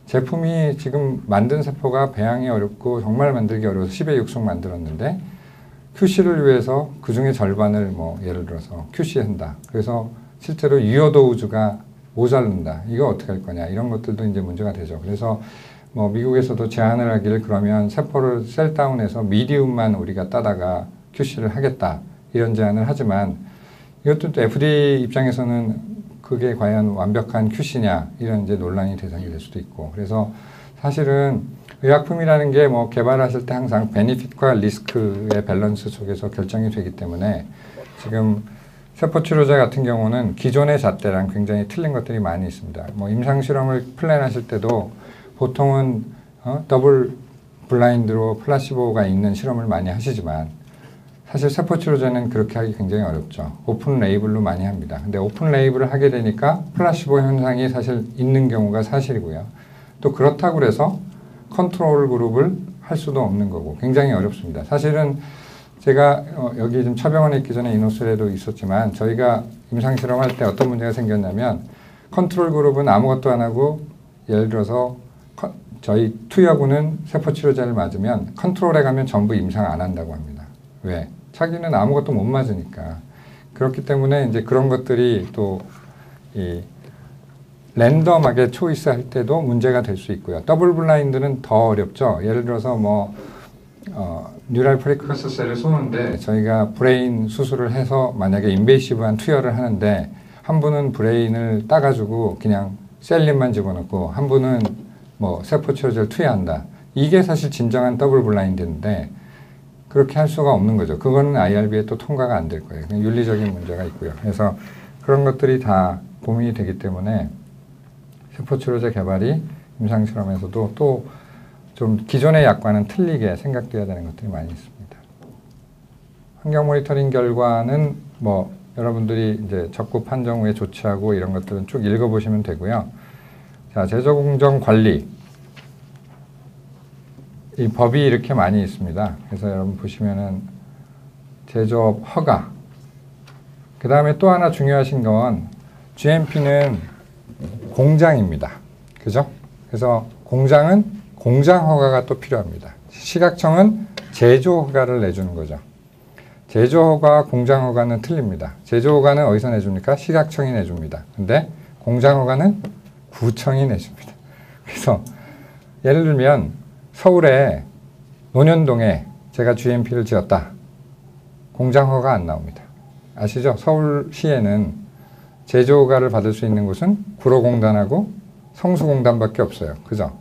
제품이 지금 만든 세포가 배양이 어렵고 정말 만들기 어려워서 10의 6속 만들었는데 QC를 위해서 그 중에 절반을 뭐 예를 들어서 QC한다. 그래서 실제로 유효도우주가 모자른다. 이거 어떻게 할 거냐. 이런 것들도 이제 문제가 되죠. 그래서 뭐 미국에서도 제안을 하기를 그러면 세포를 셀다운해서 미디움만 우리가 따다가 QC를 하겠다. 이런 제안을 하지만 이것도 또 FDA 입장에서는 그게 과연 완벽한 QC냐 이런 이제 논란이 대상이 될 수도 있고 그래서 사실은 의약품이라는 게 뭐 개발하실 때 항상 베니핏과 리스크의 밸런스 속에서 결정이 되기 때문에 지금 세포치료제 같은 경우는 기존의 잣대랑 굉장히 틀린 것들이 많이 있습니다. 뭐 임상실험을 플랜하실 때도 보통은 더블 블라인드로 플라시보가 있는 실험을 많이 하시지만 사실 세포치료제는 그렇게 하기 굉장히 어렵죠. 오픈 레이블로 많이 합니다. 근데 오픈 레이블을 하게 되니까 플라시보 현상이 사실 있는 경우가 사실이고요. 또 그렇다고 해서 컨트롤 그룹을 할 수도 없는 거고 굉장히 어렵습니다. 사실은 제가 여기 좀 처병원에 있기 전에 이노스에도 있었지만 저희가 임상실험할 때 어떤 문제가 생겼냐면 컨트롤 그룹은 아무것도 안 하고 예를 들어서 저희 투여군은 세포치료제를 맞으면 컨트롤에 가면 전부 임상 안 한다고 합니다. 왜? 자기는 아무것도 못 맞으니까. 그렇기 때문에 이제 그런 것들이 또 이 랜덤하게 초이스 할 때도 문제가 될 수 있고요. 더블 블라인드는 더 어렵죠. 예를 들어서 뭐 뉴럴 프리커서 셀을 쏘는데 저희가 브레인 수술을 해서 만약에 인베이시브한 투여를 하는데 한 분은 브레인을 따가지고 그냥 셀린만 집어넣고 한 분은 뭐 세포치료제를 투여한다. 이게 사실 진정한 더블 블라인드인데 그렇게 할 수가 없는 거죠. 그거는 IRB에 또 통과가 안 될 거예요. 윤리적인 문제가 있고요. 그래서 그런 것들이 다 고민이 되기 때문에 세포치료제 개발이 임상실험에서도 또 좀 기존의 약과는 틀리게 생각돼야 되는 것들이 많이 있습니다. 환경 모니터링 결과는 뭐 여러분들이 이제 적구 판정 후에 조치하고 이런 것들은 쭉 읽어보시면 되고요. 자, 제조 공정 관리. 이 법이 이렇게 많이 있습니다. 그래서 여러분 보시면은 제조업 허가. 그 다음에 또 하나 중요하신 건 GMP는 공장입니다. 그죠? 그래서 공장은 공장 허가가 또 필요합니다. 시각청은 제조 허가를 내주는 거죠. 제조 허가와 공장 허가는 틀립니다. 제조 허가는 어디서 내줍니까? 시각청이 내줍니다. 근데 공장 허가는 구청이 내줍니다. 그래서 예를 들면 서울에 논현동에 제가 GMP를 지었다. 공장 허가 안 나옵니다. 아시죠? 서울시에는 제조 허가를 받을 수 있는 곳은 구로공단하고 성수공단밖에 없어요. 그죠?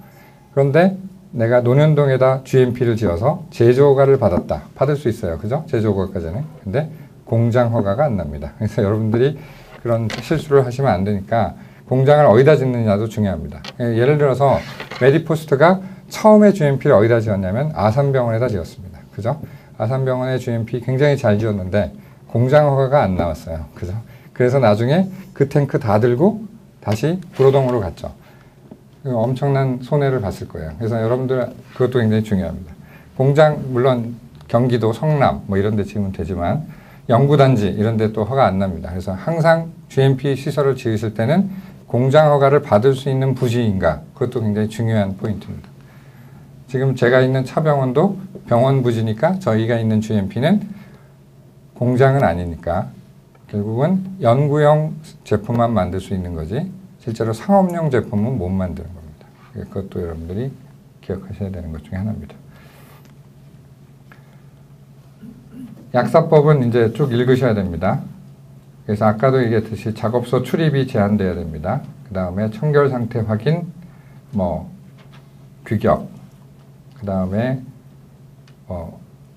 그런데 내가 논현동에다 GMP를 지어서 제조 허가를 받았다. 받을 수 있어요. 그죠? 제조 허가까지는. 근데 공장 허가가 안 납니다. 그래서 여러분들이 그런 실수를 하시면 안 되니까 공장을 어디다 짓느냐도 중요합니다. 예를 들어서 메디포스트가 처음에 GMP를 어디다 지었냐면 아산병원에다 지었습니다. 그죠? 아산병원의 GMP 굉장히 잘 지었는데 공장 허가가 안 나왔어요. 그죠? 그래서 나중에 그 탱크 다 들고 다시 구로동으로 갔죠. 엄청난 손해를 봤을 거예요. 그래서 여러분들 그것도 굉장히 중요합니다. 공장 물론 경기도 성남 뭐 이런 데 지으면 되지만 연구단지 이런 데 또 허가 안 납니다. 그래서 항상 GMP 시설을 지으실 때는 공장 허가를 받을 수 있는 부지인가, 그것도 굉장히 중요한 포인트입니다. 지금 제가 있는 차병원도 병원 부지니까 저희가 있는 GMP는 공장은 아니니까 결국은 연구용 제품만 만들 수 있는 거지 실제로 상업용 제품은 못 만드는 겁니다. 그것도 여러분들이 기억하셔야 되는 것 중에 하나입니다. 약사법은 이제 쭉 읽으셔야 됩니다. 그래서 아까도 얘기했듯이 작업소 출입이 제한되어야 됩니다. 그 다음에 청결 상태 확인, 규격, 그 다음에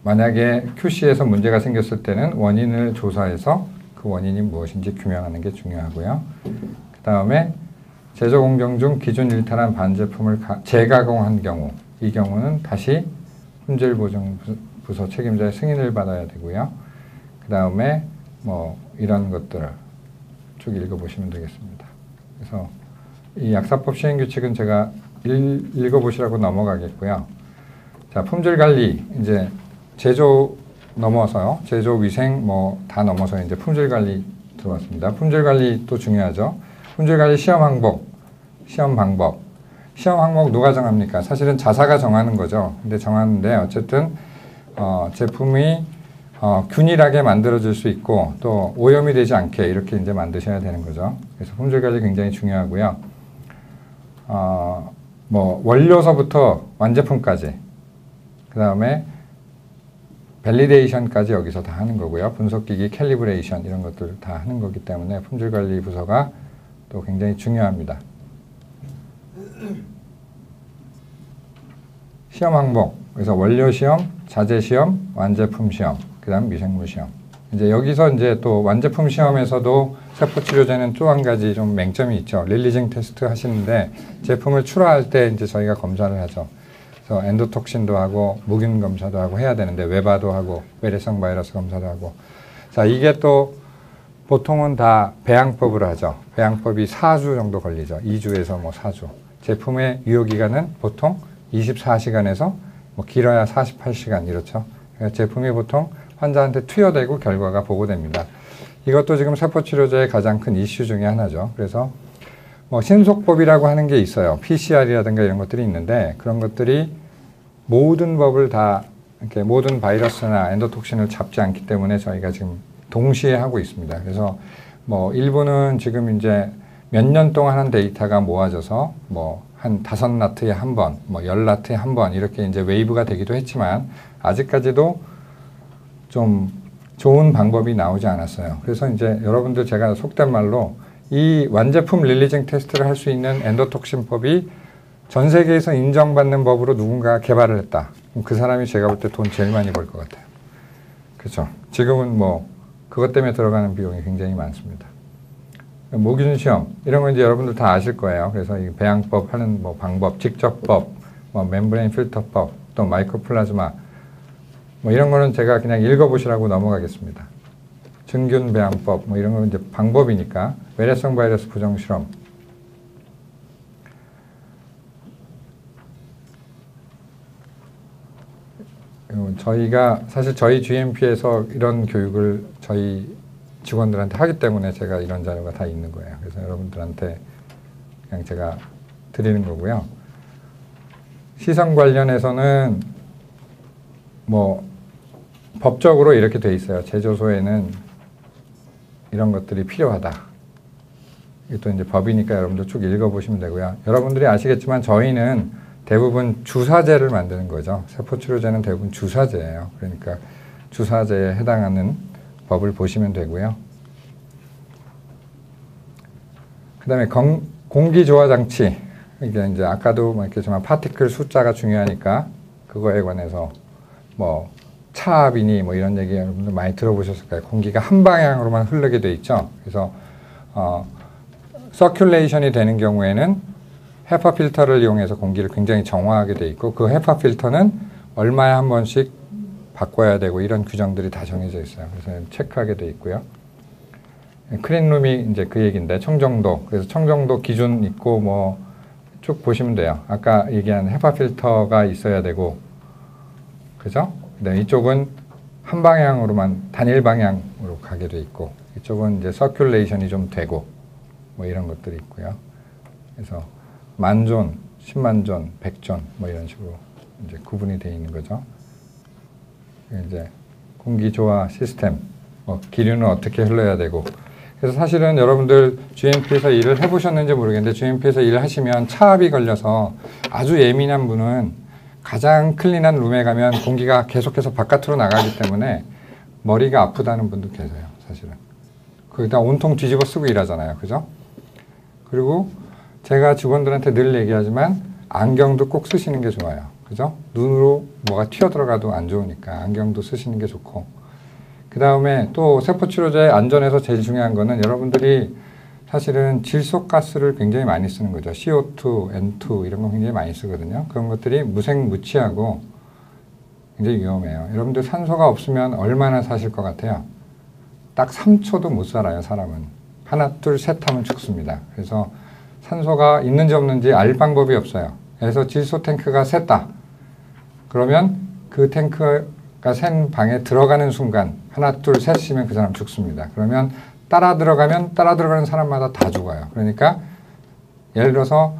만약에 QC에서 문제가 생겼을 때는 원인을 조사해서 그 원인이 무엇인지 규명하는 게 중요하고요. 그 다음에 제조 공정 중 기준 일탈한 반제품을 재가공한 경우, 이 경우는 다시 품질보증부서 책임자의 승인을 받아야 되고요. 그 다음에 이런 것들을 쭉 읽어보시면 되겠습니다. 그래서 이 약사법 시행규칙은 제가 읽어보시라고 넘어가겠고요. 자, 품질관리, 이제 제조 넘어서요. 제조 위생 다 넘어서 이제 품질관리 들어왔습니다. 품질관리도 중요하죠. 품질관리 시험 항목, 시험 방법. 시험 항목 누가 정합니까? 사실은 자사가 정하는 거죠. 근데 정하는데 어쨌든 제품이 균일하게 만들어질 수 있고 또 오염이 되지 않게 이렇게 이제 만드셔야 되는 거죠. 그래서 품질관리 굉장히 중요하고요. 원료서부터 완제품까지, 그 다음에 밸리데이션까지 여기서 다 하는 거고요. 분석기기, 캘리브레이션 이런 것들 다 하는 거기 때문에 품질관리 부서가 또 굉장히 중요합니다. 시험 항목, 그래서 원료 시험, 자재 시험, 완제품 시험, 그 다음 미생물 시험. 이제 여기서 이제 또 완제품 시험에서도 세포치료제는 또 한 가지 좀 맹점이 있죠. 릴리징 테스트 하시는데 제품을 출하할 때 이제 저희가 검사를 하죠. 그래서 엔도톡신도 하고 무균 검사도 하고 해야 되는데 외바도 하고 외래성 바이러스 검사도 하고. 자, 이게 또 보통은 다 배양법으로 하죠. 배양법이 4주 정도 걸리죠. 2주에서 4주. 제품의 유효기간은 보통 24시간에서 길어야 48시간 이렇죠. 그러니까 제품이 보통 환자한테 투여되고 결과가 보고됩니다. 이것도 지금 세포치료제의 가장 큰 이슈 중에 하나죠. 그래서 신속법이라고 하는 게 있어요. PCR이라든가 이런 것들이 있는데 그런 것들이 모든 법을 다 이렇게 모든 바이러스나 엔도톡신을 잡지 않기 때문에 저희가 지금 동시에 하고 있습니다. 그래서 일부는 지금 이제 몇 년 동안 한 데이터가 모아져서 한 5나트에 한 번, 10나트에 한 번 이렇게 이제 웨이브가 되기도 했지만 아직까지도 좀 좋은 방법이 나오지 않았어요. 그래서 이제 여러분들 제가 속된 말로 이 완제품 릴리징 테스트를 할 수 있는 엔도톡신법이 전 세계에서 인정받는 법으로 누군가 개발을 했다. 그 사람이 제가 볼 때 돈 제일 많이 벌 것 같아요. 그렇죠. 지금은 그것 때문에 들어가는 비용이 굉장히 많습니다. 모기준 시험 이런 건 이제 여러분들 다 아실 거예요. 그래서 이 배양법 하는 방법, 직접법, 멤브레인 필터법, 또 마이크로플라즈마 이런 거는 제가 그냥 읽어보시라고 넘어가겠습니다. 증균 배양법 이런 건 이제 방법이니까. 외래성 바이러스 부정 실험. 저희가 사실 저희 GMP에서 이런 교육을 저희 직원들한테 하기 때문에 제가 이런 자료가 다 있는 거예요. 그래서 여러분들한테 그냥 제가 드리는 거고요. 시설 관련해서는 법적으로 이렇게 돼 있어요. 제조소에는 이런 것들이 필요하다. 이게 또 이제 법이니까 여러분들 쭉 읽어보시면 되고요. 여러분들이 아시겠지만 저희는 대부분 주사제를 만드는 거죠. 세포치료제는 대부분 주사제예요. 그러니까 주사제에 해당하는 법을 보시면 되고요. 그 다음에 공기조화 장치. 이게 이제 아까도 말했지만 파티클 숫자가 중요하니까 그거에 관해서 차압이니 이런 얘기 여러분들 많이 들어보셨을 거예요. 공기가 한 방향으로만 흐르게 돼 있죠. 그래서 서큘레이션이 되는 경우에는 헤파 필터를 이용해서 공기를 굉장히 정화하게 돼 있고 그 헤파 필터는 얼마에 한 번씩 바꿔야 되고 이런 규정들이 다 정해져 있어요. 그래서 체크하게 돼 있고요. 클린룸이 이제 그 얘기인데 청정도. 그래서 청정도 기준 있고 쭉 보시면 돼요. 아까 얘기한 헤파 필터가 있어야 되고 그죠? 네, 이쪽은 한 방향으로만 단일 방향으로 가게 돼 있고 이쪽은 이제 서큘레이션이 좀 되고 뭐 이런 것들이 있고요. 그래서 만존, 10만존, 100존 뭐 이런 식으로 이제 구분이 되어 있는 거죠. 이제 공기 조화 시스템, 뭐 기류는 어떻게 흘러야 되고. 그래서 사실은 여러분들 GMP에서 일을 해보셨는지 모르겠는데 GMP에서 일을 하시면 차압이 걸려서 아주 예민한 분은 가장 클린한 룸에 가면 공기가 계속해서 바깥으로 나가기 때문에 머리가 아프다는 분도 계세요. 사실은. 거기다 온통 뒤집어 쓰고 일하잖아요. 그죠? 그리고 제가 직원들한테 늘 얘기하지만 안경도 꼭 쓰시는 게 좋아요. 그죠? 눈으로 뭐가 튀어들어가도 안 좋으니까 안경도 쓰시는 게 좋고. 그 다음에 또 세포치료제의 안전에서 제일 중요한 거는 여러분들이 사실은 질소가스를 굉장히 많이 쓰는 거죠. CO2, N2 이런 거 굉장히 많이 쓰거든요. 그런 것들이 무색무취하고 굉장히 위험해요. 여러분들 산소가 없으면 얼마나 사실 것 같아요? 딱 3초도 못 살아요, 사람은. 하나, 둘, 셋 하면 죽습니다. 그래서 산소가 있는지 없는지 알 방법이 없어요. 그래서 질소 탱크가 샜다. 그러면 그 탱크가 센 방에 들어가는 순간 하나, 둘, 셋이면 그 사람 죽습니다. 그러면 따라 들어가는 사람마다 다 죽어요. 그러니까 예를 들어서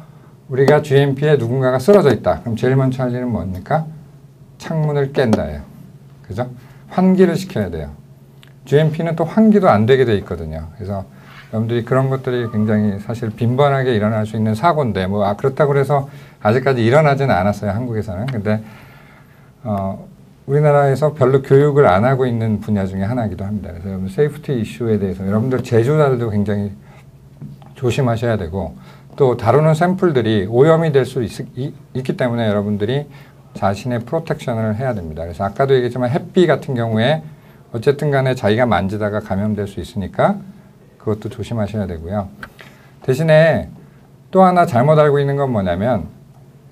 우리가 GMP에 누군가가 쓰러져 있다. 그럼 제일 먼저 할 일은 뭡니까? 창문을 깬다예요. 그죠? 환기를 시켜야 돼요. GMP는 또 환기도 안 되게 돼 있거든요. 그래서 여러분들이 그런 것들이 굉장히 사실 빈번하게 일어날 수 있는 사고인데 뭐 그렇다고 해서 아직까지 일어나지는 않았어요. 한국에서는. 근데 우리나라에서 별로 교육을 안 하고 있는 분야 중에 하나이기도 합니다. 그래서 여러분 세이프티 이슈에 대해서 여러분들 제조자들도 굉장히 조심하셔야 되고 또 다루는 샘플들이 오염이 될 수 있기 때문에 여러분들이 자신의 프로텍션을 해야 됩니다. 그래서 아까도 얘기했지만 햇빛 같은 경우에 어쨌든 간에 자기가 만지다가 감염될 수 있으니까 그것도 조심하셔야 되고요. 대신에 또 하나 잘못 알고 있는 건 뭐냐면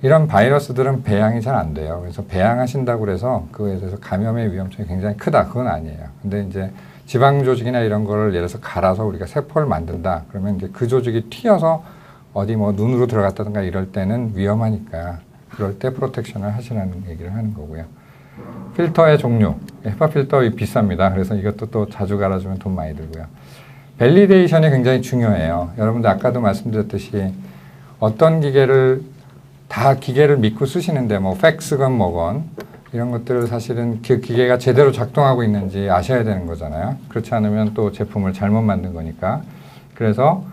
이런 바이러스들은 배양이 잘 안 돼요. 그래서 배양하신다고 해서 그거에 대해서 감염의 위험성이 굉장히 크다. 그건 아니에요. 근데 이제 지방 조직이나 이런 거를 예를 들어서 갈아서 우리가 세포를 만든다. 그러면 이제 그 조직이 튀어서 어디 뭐 눈으로 들어갔다든가 이럴 때는 위험하니까 그럴 때 프로텍션을 하시라는 얘기를 하는 거고요. 필터의 종류. 헤파 필터 비쌉니다. 그래서 이것도 또 자주 갈아주면 돈 많이 들고요. 밸리데이션이 굉장히 중요해요. 여러분들 아까도 말씀드렸듯이 어떤 기계를 다 기계를 믿고 쓰시는데 뭐 팩스건 뭐건 이런 것들을 사실은 그 기계가 제대로 작동하고 있는지 아셔야 되는 거잖아요. 그렇지 않으면 또 제품을 잘못 만든 거니까. 그래서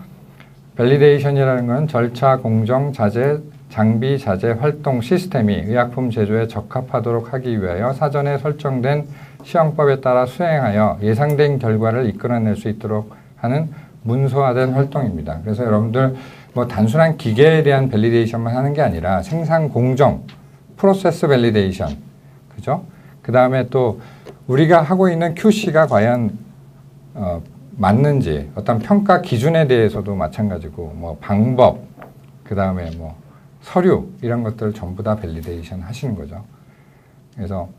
밸리데이션이라는 건 절차, 공정, 자재, 장비, 자재, 활동, 시스템이 의약품 제조에 적합하도록 하기 위하여 사전에 설정된 시험법에 따라 수행하여 예상된 결과를 이끌어낼 수 있도록 하는 문서화된 활동입니다. 그래서 여러분들 뭐 단순한 기계에 대한 밸리데이션만 하는 게 아니라 생산 공정, 프로세스 밸리데이션, 그죠? 그 다음에 또 우리가 하고 있는 QC가 과연 맞는지 어떤 평가 기준에 대해서도 마찬가지고 뭐 방법, 그 다음에 뭐 서류 이런 것들 전부 다 밸리데이션 하시는 거죠. 그래서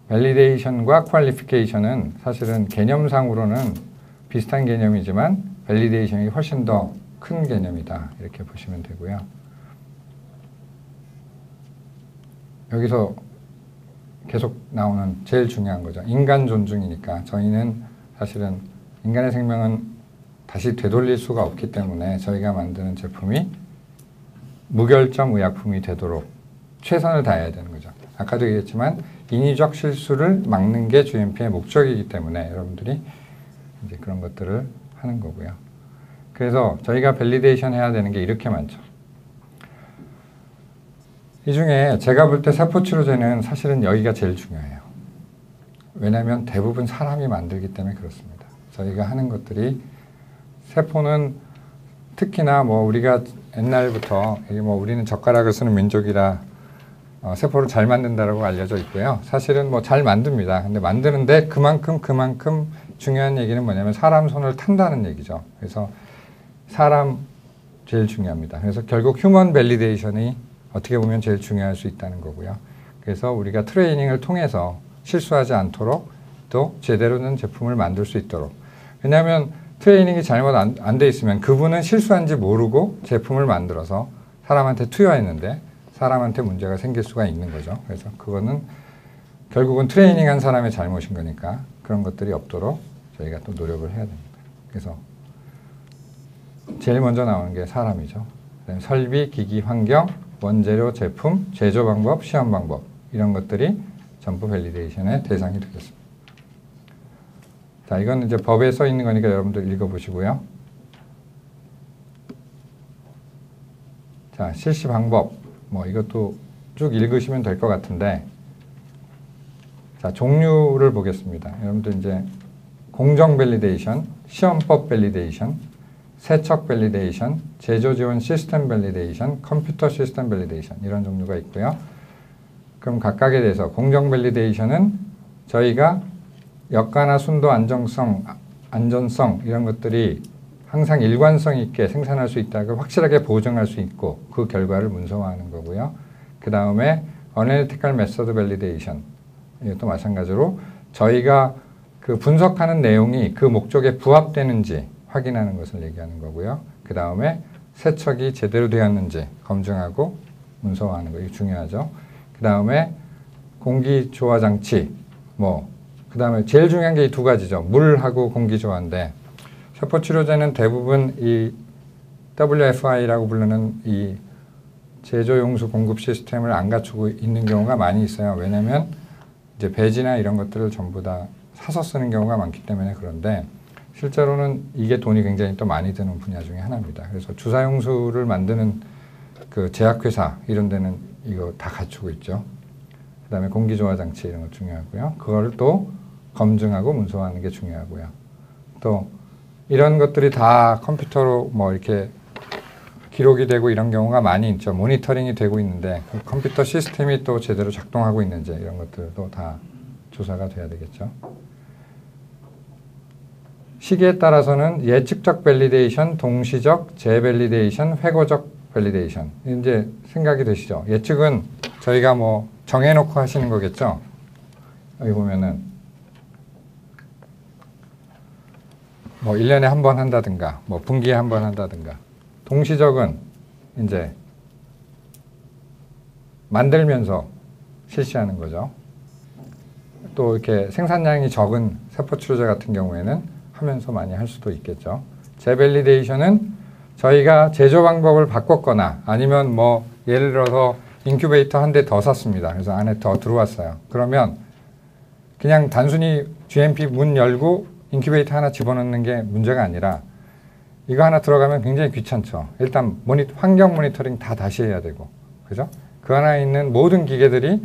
밸리데이션과 퀄리피케이션은 사실은 개념상으로는 비슷한 개념이지만 밸리데이션이 훨씬 더 큰 개념이다. 이렇게 보시면 되고요. 여기서 계속 나오는 제일 중요한 거죠. 인간 존중이니까 저희는 사실은 인간의 생명은 다시 되돌릴 수가 없기 때문에 저희가 만드는 제품이 무결점 의약품이 되도록 최선을 다해야 되는 거죠. 아까도 얘기했지만 인위적 실수를 막는 게 GMP의 목적이기 때문에 여러분들이 이제 그런 것들을 하는 거고요. 그래서 저희가 밸리데이션 해야 되는 게 이렇게 많죠. 이 중에 제가 볼 때 세포치료제는 사실은 여기가 제일 중요해요. 왜냐하면 대부분 사람이 만들기 때문에 그렇습니다. 저희가 하는 것들이 세포는 특히나 뭐 우리가 옛날부터 뭐 우리는 젓가락을 쓰는 민족이라 세포를 잘 만든다라고 알려져 있고요. 사실은 뭐 잘 만듭니다. 근데 만드는데 그만큼 중요한 얘기는 뭐냐면 사람 손을 탄다는 얘기죠. 그래서 사람 제일 중요합니다. 그래서 결국 휴먼 밸리데이션이 어떻게 보면 제일 중요할 수 있다는 거고요. 그래서 우리가 트레이닝을 통해서 실수하지 않도록 또 제대로 된 제품을 만들 수 있도록. 왜냐하면 트레이닝이 잘못 안 돼 있으면 그분은 실수한지 모르고 제품을 만들어서 사람한테 투여했는데 사람한테 문제가 생길 수가 있는 거죠. 그래서 그거는 결국은 트레이닝한 사람의 잘못인 거니까 그런 것들이 없도록 저희가 또 노력을 해야 됩니다. 그래서 제일 먼저 나오는 게 사람이죠. 그다음에 설비, 기기, 환경, 원재료, 제품, 제조 방법, 시험 방법 이런 것들이 전부 밸리데이션의 대상이 되겠습니다. 자, 이건 이제 법에 써 있는 거니까 여러분들 읽어보시고요. 자, 실시 방법 뭐 이것도 쭉 읽으시면 될 것 같은데, 자, 종류를 보겠습니다. 여러분들 이제 공정 밸리데이션, 시험법 밸리데이션, 세척 밸리데이션, 제조 지원 시스템 밸리데이션, 컴퓨터 시스템 밸리데이션 이런 종류가 있고요. 그럼 각각에 대해서 공정 밸리데이션은 저희가 역가나 순도 안전성 이런 것들이 항상 일관성 있게 생산할 수 있다고 확실하게 보증할 수 있고 그 결과를 문서화하는 거고요. 그 다음에 Analytical Method Validation 이것도 마찬가지로 저희가 그 분석하는 내용이 그 목적에 부합되는지 확인하는 것을 얘기하는 거고요. 그 다음에 세척이 제대로 되었는지 검증하고 문서화하는 거 이게 중요하죠. 그 다음에 공기조화장치 그 다음에 제일 중요한 게 이 두 가지죠. 물하고 공기조화인데 세포치료제는 대부분 이 WFI라고 부르는 이 제조용수 공급 시스템을 안 갖추고 있는 경우가 많이 있어요. 왜냐하면 이제 배지나 이런 것들을 전부 다 사서 쓰는 경우가 많기 때문에. 그런데 실제로는 이게 돈이 굉장히 또 많이 드는 분야 중에 하나입니다. 그래서 주사용수를 만드는 그 제약회사 이런 데는 이거 다 갖추고 있죠. 그 다음에 공기조화장치 이런 거 중요하고요. 그걸 또 검증하고 문서화하는 게 중요하고요. 또 이런 것들이 다 컴퓨터로 이렇게 기록이 되고 이런 경우가 많이 있죠. 모니터링이 되고 있는데 그 컴퓨터 시스템이 또 제대로 작동하고 있는지 이런 것들도 다 조사가 돼야 되겠죠. 시기에 따라서는 예측적 밸리데이션, 동시적 재밸리데이션, 회고적 밸리데이션 이제 생각이 되시죠. 예측은 저희가 정해놓고 하시는 거겠죠. 여기 보면은 1년에 한 번 한다든가 분기에 한 번 한다든가. 동시적은 이제 만들면서 실시하는 거죠. 또 이렇게 생산량이 적은 세포치료제 같은 경우에는 하면서 많이 할 수도 있겠죠. 재밸리데이션은 저희가 제조 방법을 바꿨거나 아니면 예를 들어서 인큐베이터 한 대 더 샀습니다. 그래서 안에 더 들어왔어요. 그러면 그냥 단순히 GMP 문 열고 인큐베이터 하나 집어넣는 게 문제가 아니라 이거 하나 들어가면 굉장히 귀찮죠. 일단 환경 모니터링 다 다시 해야 되고, 그죠? 그 안에 있는 모든 기계들이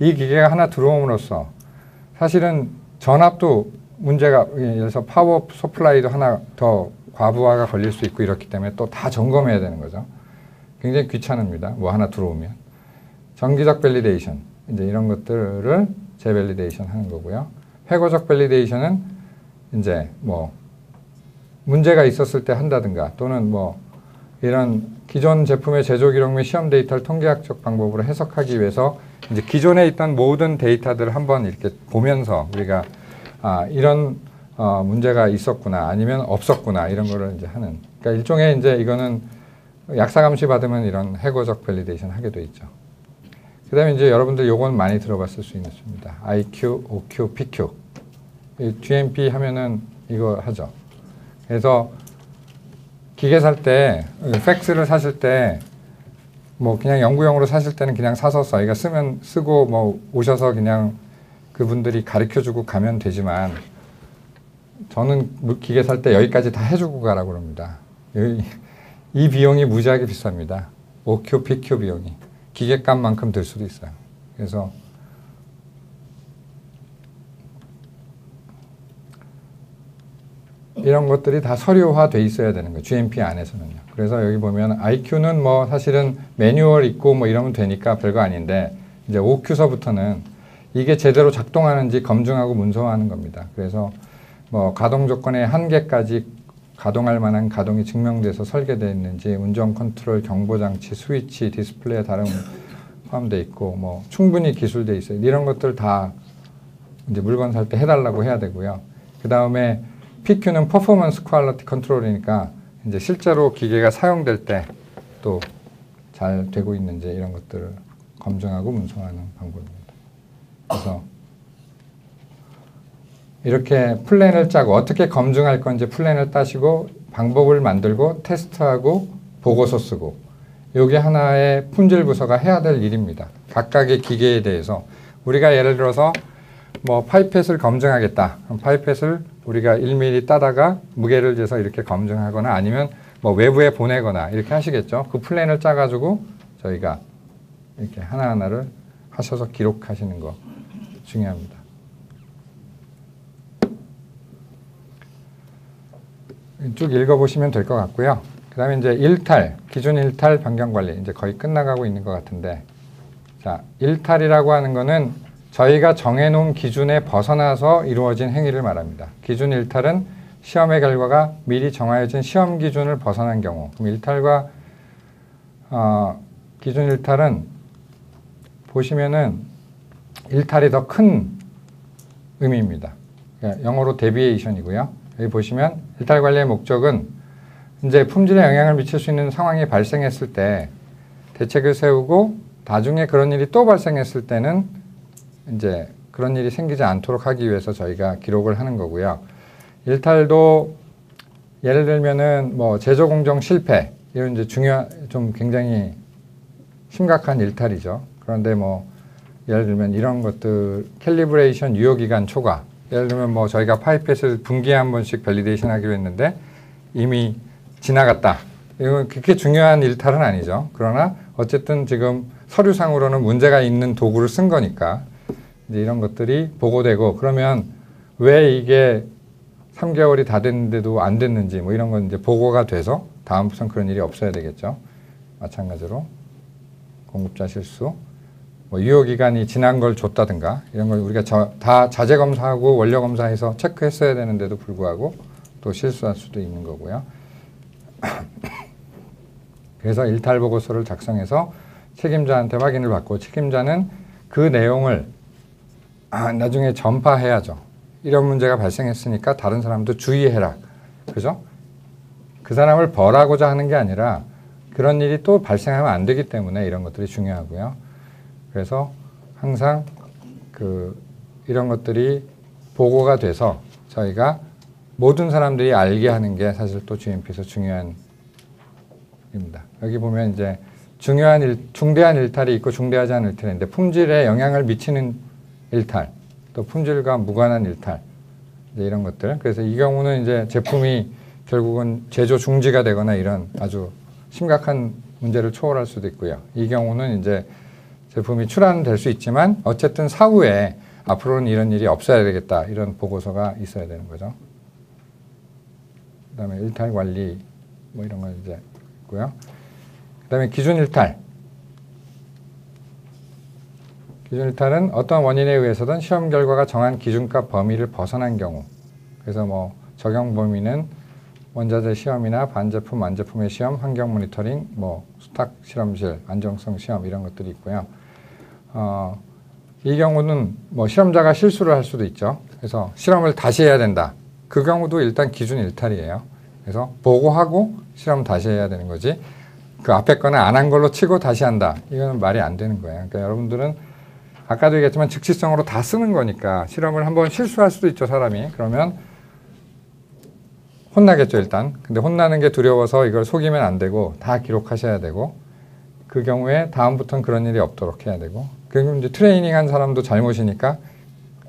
이 기계가 하나 들어옴으로써 사실은 전압도 문제가, 예를 들어서 파워 서플라이도 하나 더 과부하가 걸릴 수 있고 이렇기 때문에 또 다 점검해야 되는 거죠. 굉장히 귀찮습니다. 하나 들어오면. 정기적 밸리데이션, 이제 이런 것들을 재밸리데이션 하는 거고요. 회고적 밸리데이션은 이제 문제가 있었을 때 한다든가 또는 이런 기존 제품의 제조 기록 및 시험 데이터를 통계학적 방법으로 해석하기 위해서 이제 기존에 있던 모든 데이터들을 한번 이렇게 보면서 우리가 이런 문제가 있었구나 아니면 없었구나 이런 거를 이제 하는. 그러니까 일종의 이제 이거는 약사 감시 받으면 이런 회고적 밸리데이션 하게 돼 있죠. 그 다음에 이제 여러분들 요건 많이 들어봤을 수 있습니다. IQ, OQ, PQ. GMP 하면은 이거 하죠. 그래서 기계 살 때, 팩스를 사실 때, 그냥 연구용으로 사실 때는 그냥 사서 저희가 쓰고 오셔서 그냥 그분들이 가르쳐 주고 가면 되지만, 저는 기계 살 때 여기까지 다 해주고 가라고 그럽니다. 이 비용이 무지하게 비쌉니다. OQ, PQ 비용이. 기계값만큼 들 수도 있어요. 그래서 이런 것들이 다 서류화 돼 있어야 되는 거예요. GMP 안에서는요. 그래서 여기 보면 IQ는 사실은 매뉴얼 있고 이러면 되니까 별거 아닌데 이제 OQ서부터는 이게 제대로 작동하는지 검증하고 문서화하는 겁니다. 그래서 가동 조건의 한계까지 가동할 만한 가동이 증명돼서 설계되어 있는지, 운전 컨트롤, 경보장치, 스위치, 디스플레이에 다른 포함되어 있고, 충분히 기술되어 있어요. 이런 것들 다 이제 물건 살 때 해달라고 해야 되고요. 그 다음에 PQ는 퍼포먼스 퀄리티 컨트롤이니까 이제 실제로 기계가 사용될 때 또 잘 되고 있는지 이런 것들을 검증하고 문서화하는 방법입니다. 그래서 이렇게 플랜을 짜고 어떻게 검증할 건지 플랜을 따시고 방법을 만들고 테스트하고 보고서 쓰고 이게 하나의 품질 부서가 해야 될 일입니다. 각각의 기계에 대해서 우리가 예를 들어서 뭐 파이펫을 검증하겠다. 그럼 파이펫을 우리가 1mm 따다가 무게를 재서 이렇게 검증하거나 아니면 뭐 외부에 보내거나 이렇게 하시겠죠. 그 플랜을 짜가지고 저희가 이렇게 하나하나를 하셔서 기록하시는 거 중요합니다. 쭉 읽어보시면 될 것 같고요. 그 다음에 이제 일탈, 기준 일탈 변경 관리 이제 거의 끝나가고 있는 것 같은데, 자, 일탈이라고 하는 거는 저희가 정해놓은 기준에 벗어나서 이루어진 행위를 말합니다. 기준 일탈은 시험의 결과가 미리 정하여진 시험 기준을 벗어난 경우. 그럼 일탈과 기준 일탈은 보시면은 일탈이 더 큰 의미입니다. 그러니까 영어로 데비에이션이고요. 여기 보시면 일탈 관리의 목적은 이제 품질에 영향을 미칠 수 있는 상황이 발생했을 때 대책을 세우고 나중에 그런 일이 또 발생했을 때는 이제 그런 일이 생기지 않도록 하기 위해서 저희가 기록을 하는 거고요. 일탈도 예를 들면은 뭐 제조 공정 실패 이런 이제 좀 굉장히 심각한 일탈이죠. 그런데 뭐 예를 들면 이런 것들 캘리브레이션 유효기간 초과 예를 들면 뭐 저희가 파이펫을 분기에 한 번씩 밸리데이션 하기로 했는데 이미 지나갔다. 이건 그렇게 중요한 일탈은 아니죠. 그러나 어쨌든 지금 서류상으로는 문제가 있는 도구를 쓴 거니까 이제 이런 것들이 보고되고 그러면 왜 이게 3개월이 다 됐는데도 안 됐는지 뭐 이런 건 이제 보고가 돼서 다음부터는 그런 일이 없어야 되겠죠. 마찬가지로 공급자 실수, 뭐 유효기간이 지난 걸 줬다든가 이런 걸 우리가 다 자재 검사하고 원료 검사해서 체크했어야 되는데도 불구하고 또 실수할 수도 있는 거고요. 그래서 일탈 보고서를 작성해서 책임자한테 확인을 받고 책임자는 그 내용을 나중에 전파해야죠. 이런 문제가 발생했으니까 다른 사람도 주의해라. 그죠? 그 사람을 벌하고자 하는 게 아니라 그런 일이 또 발생하면 안 되기 때문에 이런 것들이 중요하고요. 그래서 항상 이런 것들이 보고가 돼서 저희가 모든 사람들이 알게 하는 게 사실 또 GMP에서 중요한 일입니다. 여기 보면 이제 중대한 일탈이 있고 중대하지 않은 일탈이 있는데 품질에 영향을 미치는 일탈, 또 품질과 무관한 일탈, 이제 이런 것들. 그래서 이 경우는 이제 제품이 결국은 제조 중지가 되거나 이런 아주 심각한 문제를 초월할 수도 있고요. 이 경우는 이제 제품이 출하될 수 있지만 어쨌든 사후에 앞으로는 이런 일이 없어야 되겠다. 이런 보고서가 있어야 되는 거죠. 그 다음에 일탈 관리 뭐 이런 거 이제 있고요. 그 다음에 기준 일탈. 기준 일탈은 어떤 원인에 의해서든 시험 결과가 정한 기준값 범위를 벗어난 경우. 그래서 뭐 적용 범위는 원자재 시험이나 반제품, 완제품의 시험, 환경 모니터링, 뭐 수탁 실험실, 안정성 시험 이런 것들이 있고요. 이 경우는 뭐 실험자가 실수를 할 수도 있죠. 그래서 실험을 다시 해야 된다. 그 경우도 일단 기준 일탈이에요. 그래서 보고하고 실험 다시 해야 되는 거지. 그 앞에 거는 안 한 걸로 치고 다시 한다. 이거는 말이 안 되는 거예요. 그러니까 여러분들은 아까도 얘기했지만 즉시성으로 다 쓰는 거니까 실험을 한번 실수할 수도 있죠, 사람이. 그러면 혼나겠죠, 일단. 근데 혼나는 게 두려워서 이걸 속이면 안 되고 다 기록하셔야 되고 그 경우에 다음부터는 그런 일이 없도록 해야 되고 그리고 이제 트레이닝한 사람도 잘못이니까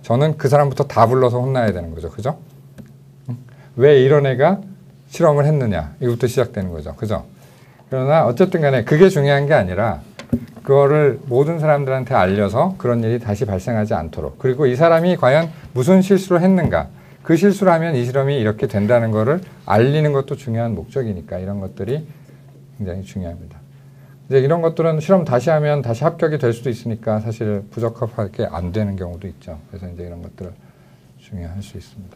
저는 그 사람부터 다 불러서 혼나야 되는 거죠. 그죠? 왜 이런 애가 실험을 했느냐. 이것부터 시작되는 거죠. 그죠? 그러나 어쨌든 간에 그게 중요한 게 아니라 그거를 모든 사람들한테 알려서 그런 일이 다시 발생하지 않도록 그리고 이 사람이 과연 무슨 실수를 했는가 그 실수를 하면 이 실험이 이렇게 된다는 거를 알리는 것도 중요한 목적이니까 이런 것들이 굉장히 중요합니다. 이제 이런 것들은 실험 다시 하면 다시 합격이 될 수도 있으니까 사실 부적합하게 안 되는 경우도 있죠. 그래서 이제 이런 것들을 중요할 수 있습니다.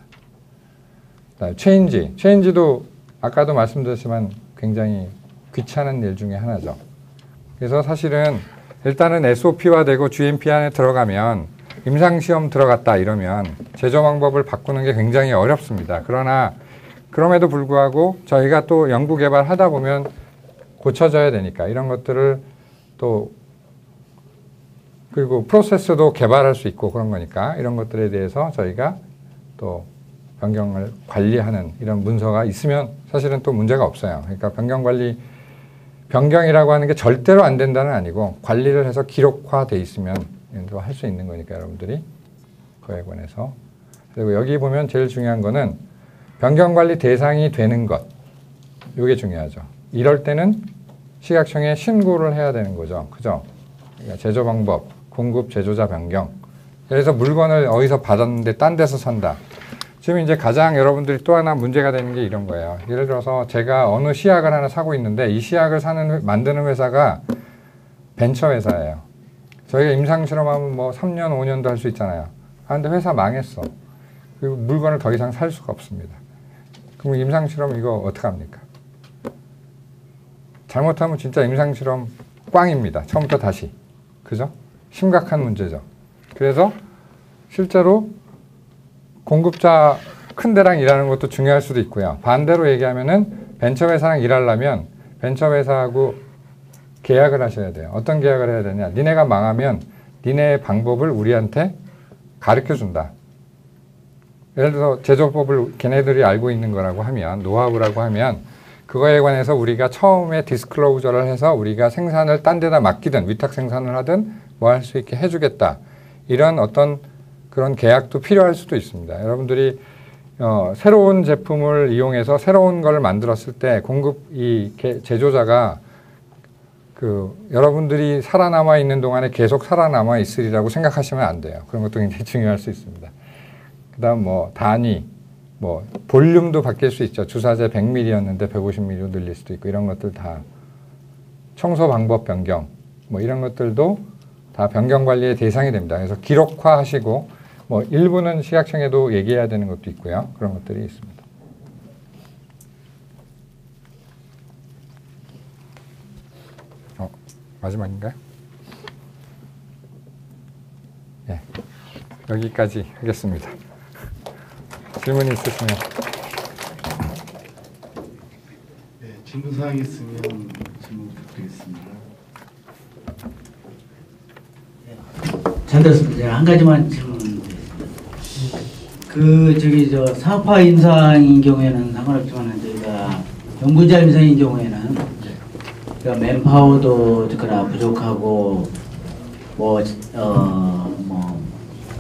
그다음에 체인지도 아까도 말씀드렸지만 굉장히 귀찮은 일 중에 하나죠. 그래서 사실은 일단은 SOP화되고 GMP 안에 들어가면 임상시험 들어갔다 이러면 제조 방법을 바꾸는 게 굉장히 어렵습니다. 그러나 그럼에도 불구하고 저희가 또 연구개발 하다 보면 고쳐져야 되니까 이런 것들을 또 그리고 프로세스도 개발할 수 있고 그런 거니까 이런 것들에 대해서 저희가 또 변경을 관리하는 이런 문서가 있으면 사실은 또 문제가 없어요. 그러니까 변경이라고 하는 게 절대로 안 된다는 아니고 관리를 해서 기록화돼 있으면 할 수 있는 거니까 여러분들이 그거에 관해서. 그리고 여기 보면 제일 중요한 거는 변경관리 대상이 되는 것. 이게 중요하죠. 이럴 때는 식약청에 신고를 해야 되는 거죠. 그죠? 그러니까 제조 방법, 공급 제조자 변경. 그래서 물건을 어디서 받았는데 딴 데서 산다. 지금 이제 가장 여러분들이 또 하나 문제가 되는 게 이런 거예요. 예를 들어서 제가 어느 시약을 하나 사고 있는데 이 시약을 만드는 회사가 벤처 회사예요. 저희가 임상실험하면 뭐 3년, 5년도 할 수 있잖아요. 아, 근데 회사 망했어. 그리고 물건을 더 이상 살 수가 없습니다. 그럼 임상실험 이거 어떡합니까? 잘못하면 진짜 임상실험 꽝입니다. 처음부터 다시. 그죠? 심각한 문제죠. 그래서 실제로 공급자 큰 데랑 일하는 것도 중요할 수도 있고요. 반대로 얘기하면은 벤처회사랑 일하려면 벤처회사하고 계약을 하셔야 돼요. 어떤 계약을 해야 되냐. 니네가 망하면 니네의 방법을 우리한테 가르쳐준다. 예를 들어서 제조법을 걔네들이 알고 있는 거라고 하면, 노하우라고 하면 그거에 관해서 우리가 처음에 디스클로저를 해서 우리가 생산을 딴 데다 맡기든 위탁 생산을 하든 뭐 할 수 있게 해주겠다. 이런 어떤 그런 계약도 필요할 수도 있습니다. 여러분들이 새로운 제품을 이용해서 새로운 걸 만들었을 때 제조자가 여러분들이 살아남아 있는 동안에 계속 살아남아 있으리라고 생각하시면 안 돼요. 그런 것도 굉장히 중요할 수 있습니다. 그 다음 단위, 볼륨도 바뀔 수 있죠. 주사제 100ml였는데 150ml로 늘릴 수도 있고 이런 것들 다 청소 방법 변경 이런 것들도 다 변경 관리의 대상이 됩니다. 그래서 기록화하시고 일부는 식약청에도 얘기해야 되는 것도 있고요. 그런 것들이 있습니다. 마지막인가요? 예, 여기까지 하겠습니다. 질문이 있으시면.
네, 질문사항이 있으면 질문 부탁드리겠습니다.
잘 들었습니다. 한 가지만 질문드리겠습니다. 사업화 임상인 경우에는 상관없지만 저희가 연구자 임상인 경우에는 맨파워도 부족하고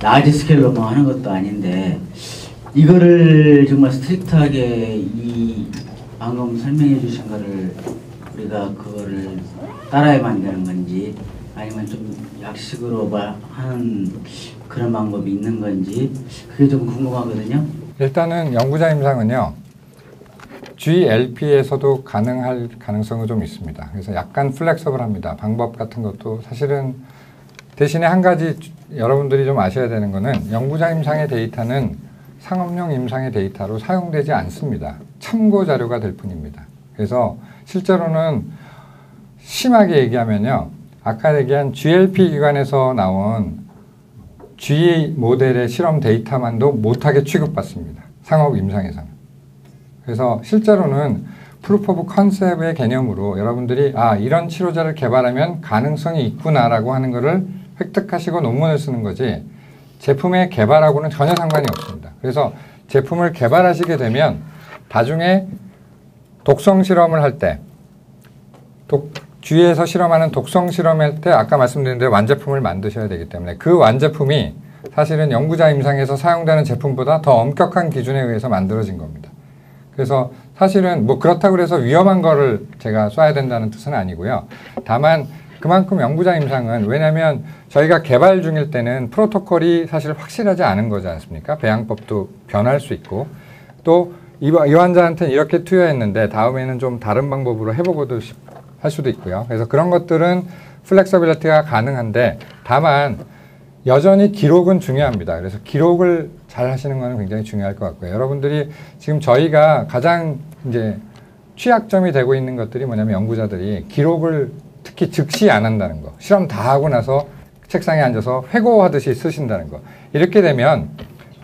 라지 스케일로 하는 것도 아닌데 이거를 정말 스트릭트하게 방금 설명해 주신 거를 우리가 그거를 따라야만 되는 건지 아니면 좀 약식으로 하는 그런 방법이 있는 건지 그게 좀 궁금하거든요.
일단은 연구자 임상은요. GLP에서도 가능할 가능성이 좀 있습니다. 그래서 약간 플렉서블합니다. 방법 같은 것도 사실은 대신에 한 가지 여러분들이 좀 아셔야 되는 거는 연구자 임상의 데이터는 상업용 임상의 데이터로 사용되지 않습니다. 참고 자료가 될 뿐입니다. 그래서 실제로는 심하게 얘기하면요. 아까 얘기한 GLP 기관에서 나온 G 모델의 실험 데이터만도 못하게 취급받습니다. 상업 임상에서는. 그래서 실제로는 프루프 오브 컨셉의 개념으로 여러분들이 이런 치료제를 개발하면 가능성이 있구나라고 하는 것을 획득하시고 논문을 쓰는 거지 제품의 개발하고는 전혀 상관이 없습니다. 그래서 제품을 개발하시게 되면 나중에 독성 실험을 할 때 주위에서 실험하는 독성 실험할 때 아까 말씀드린 대로 완제품을 만드셔야 되기 때문에 그 완제품이 사실은 연구자 임상에서 사용되는 제품보다 더 엄격한 기준에 의해서 만들어진 겁니다. 그래서 사실은 그렇다고 해서 위험한 거를 제가 쏴야 된다는 뜻은 아니고요. 다만 그만큼 연구자 임상은 왜냐하면 저희가 개발 중일 때는 프로토콜이 사실 확실하지 않은 거지 않습니까? 배양법도 변할 수 있고 또 이 환자한테는 이렇게 투여했는데 다음에는 좀 다른 방법으로 해보고도 할 수도 있고요. 그래서 그런 것들은 플렉서빌리티가 가능한데 다만 여전히 기록은 중요합니다. 그래서 기록을 잘 하시는 거는 굉장히 중요할 것 같고요. 여러분들이 지금 저희가 가장 이제 취약점이 되고 있는 것들이 뭐냐면 연구자들이 기록을 특히 즉시 안 한다는 거. 실험 다 하고 나서 책상에 앉아서 회고하듯이 쓰신다는 거. 이렇게 되면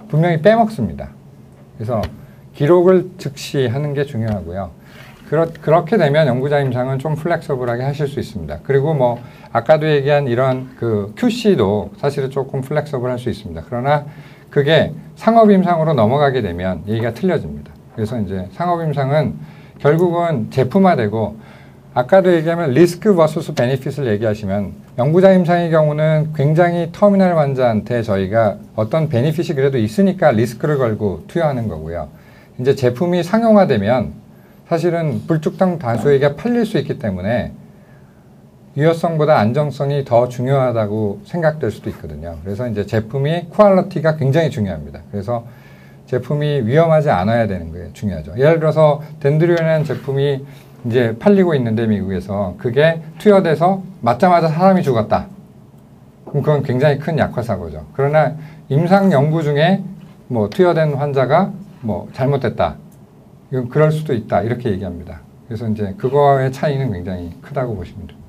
분명히 빼먹습니다. 그래서 기록을 즉시 하는 게 중요하고요. 그렇게 되면 연구자 임상은 좀 플렉서블하게 하실 수 있습니다. 그리고 아까도 얘기한 이런 QC도 사실은 조금 플렉서블 할 수 있습니다. 그러나 그게 상업임상으로 넘어가게 되면 얘기가 틀려집니다. 그래서 이제 상업임상은 결국은 제품화되고 아까도 얘기하면 리스크 vs 베네핏을 얘기하시면 영부자 임상의 경우는 굉장히 터미널 환자한테 저희가 어떤 베네핏이 그래도 있으니까 리스크를 걸고 투여하는 거고요. 이제 제품이 상용화되면 사실은 불특정 다수에게 팔릴 수 있기 때문에 유효성보다 안정성이 더 중요하다고 생각될 수도 있거든요. 그래서 이제 제품이 퀄리티가 굉장히 중요합니다. 그래서 제품이 위험하지 않아야 되는 게 중요하죠. 예를 들어서 덴드리온이라는 제품이 이제 팔리고 있는데 미국에서 그게 투여돼서 맞자마자 사람이 죽었다. 그럼 그건 굉장히 큰 약화사고죠. 그러나 임상 연구 중에 뭐 투여된 환자가 뭐 잘못됐다. 이건 그럴 수도 있다. 이렇게 얘기합니다. 그래서 이제 그거의 차이는 굉장히 크다고 보시면 됩니다.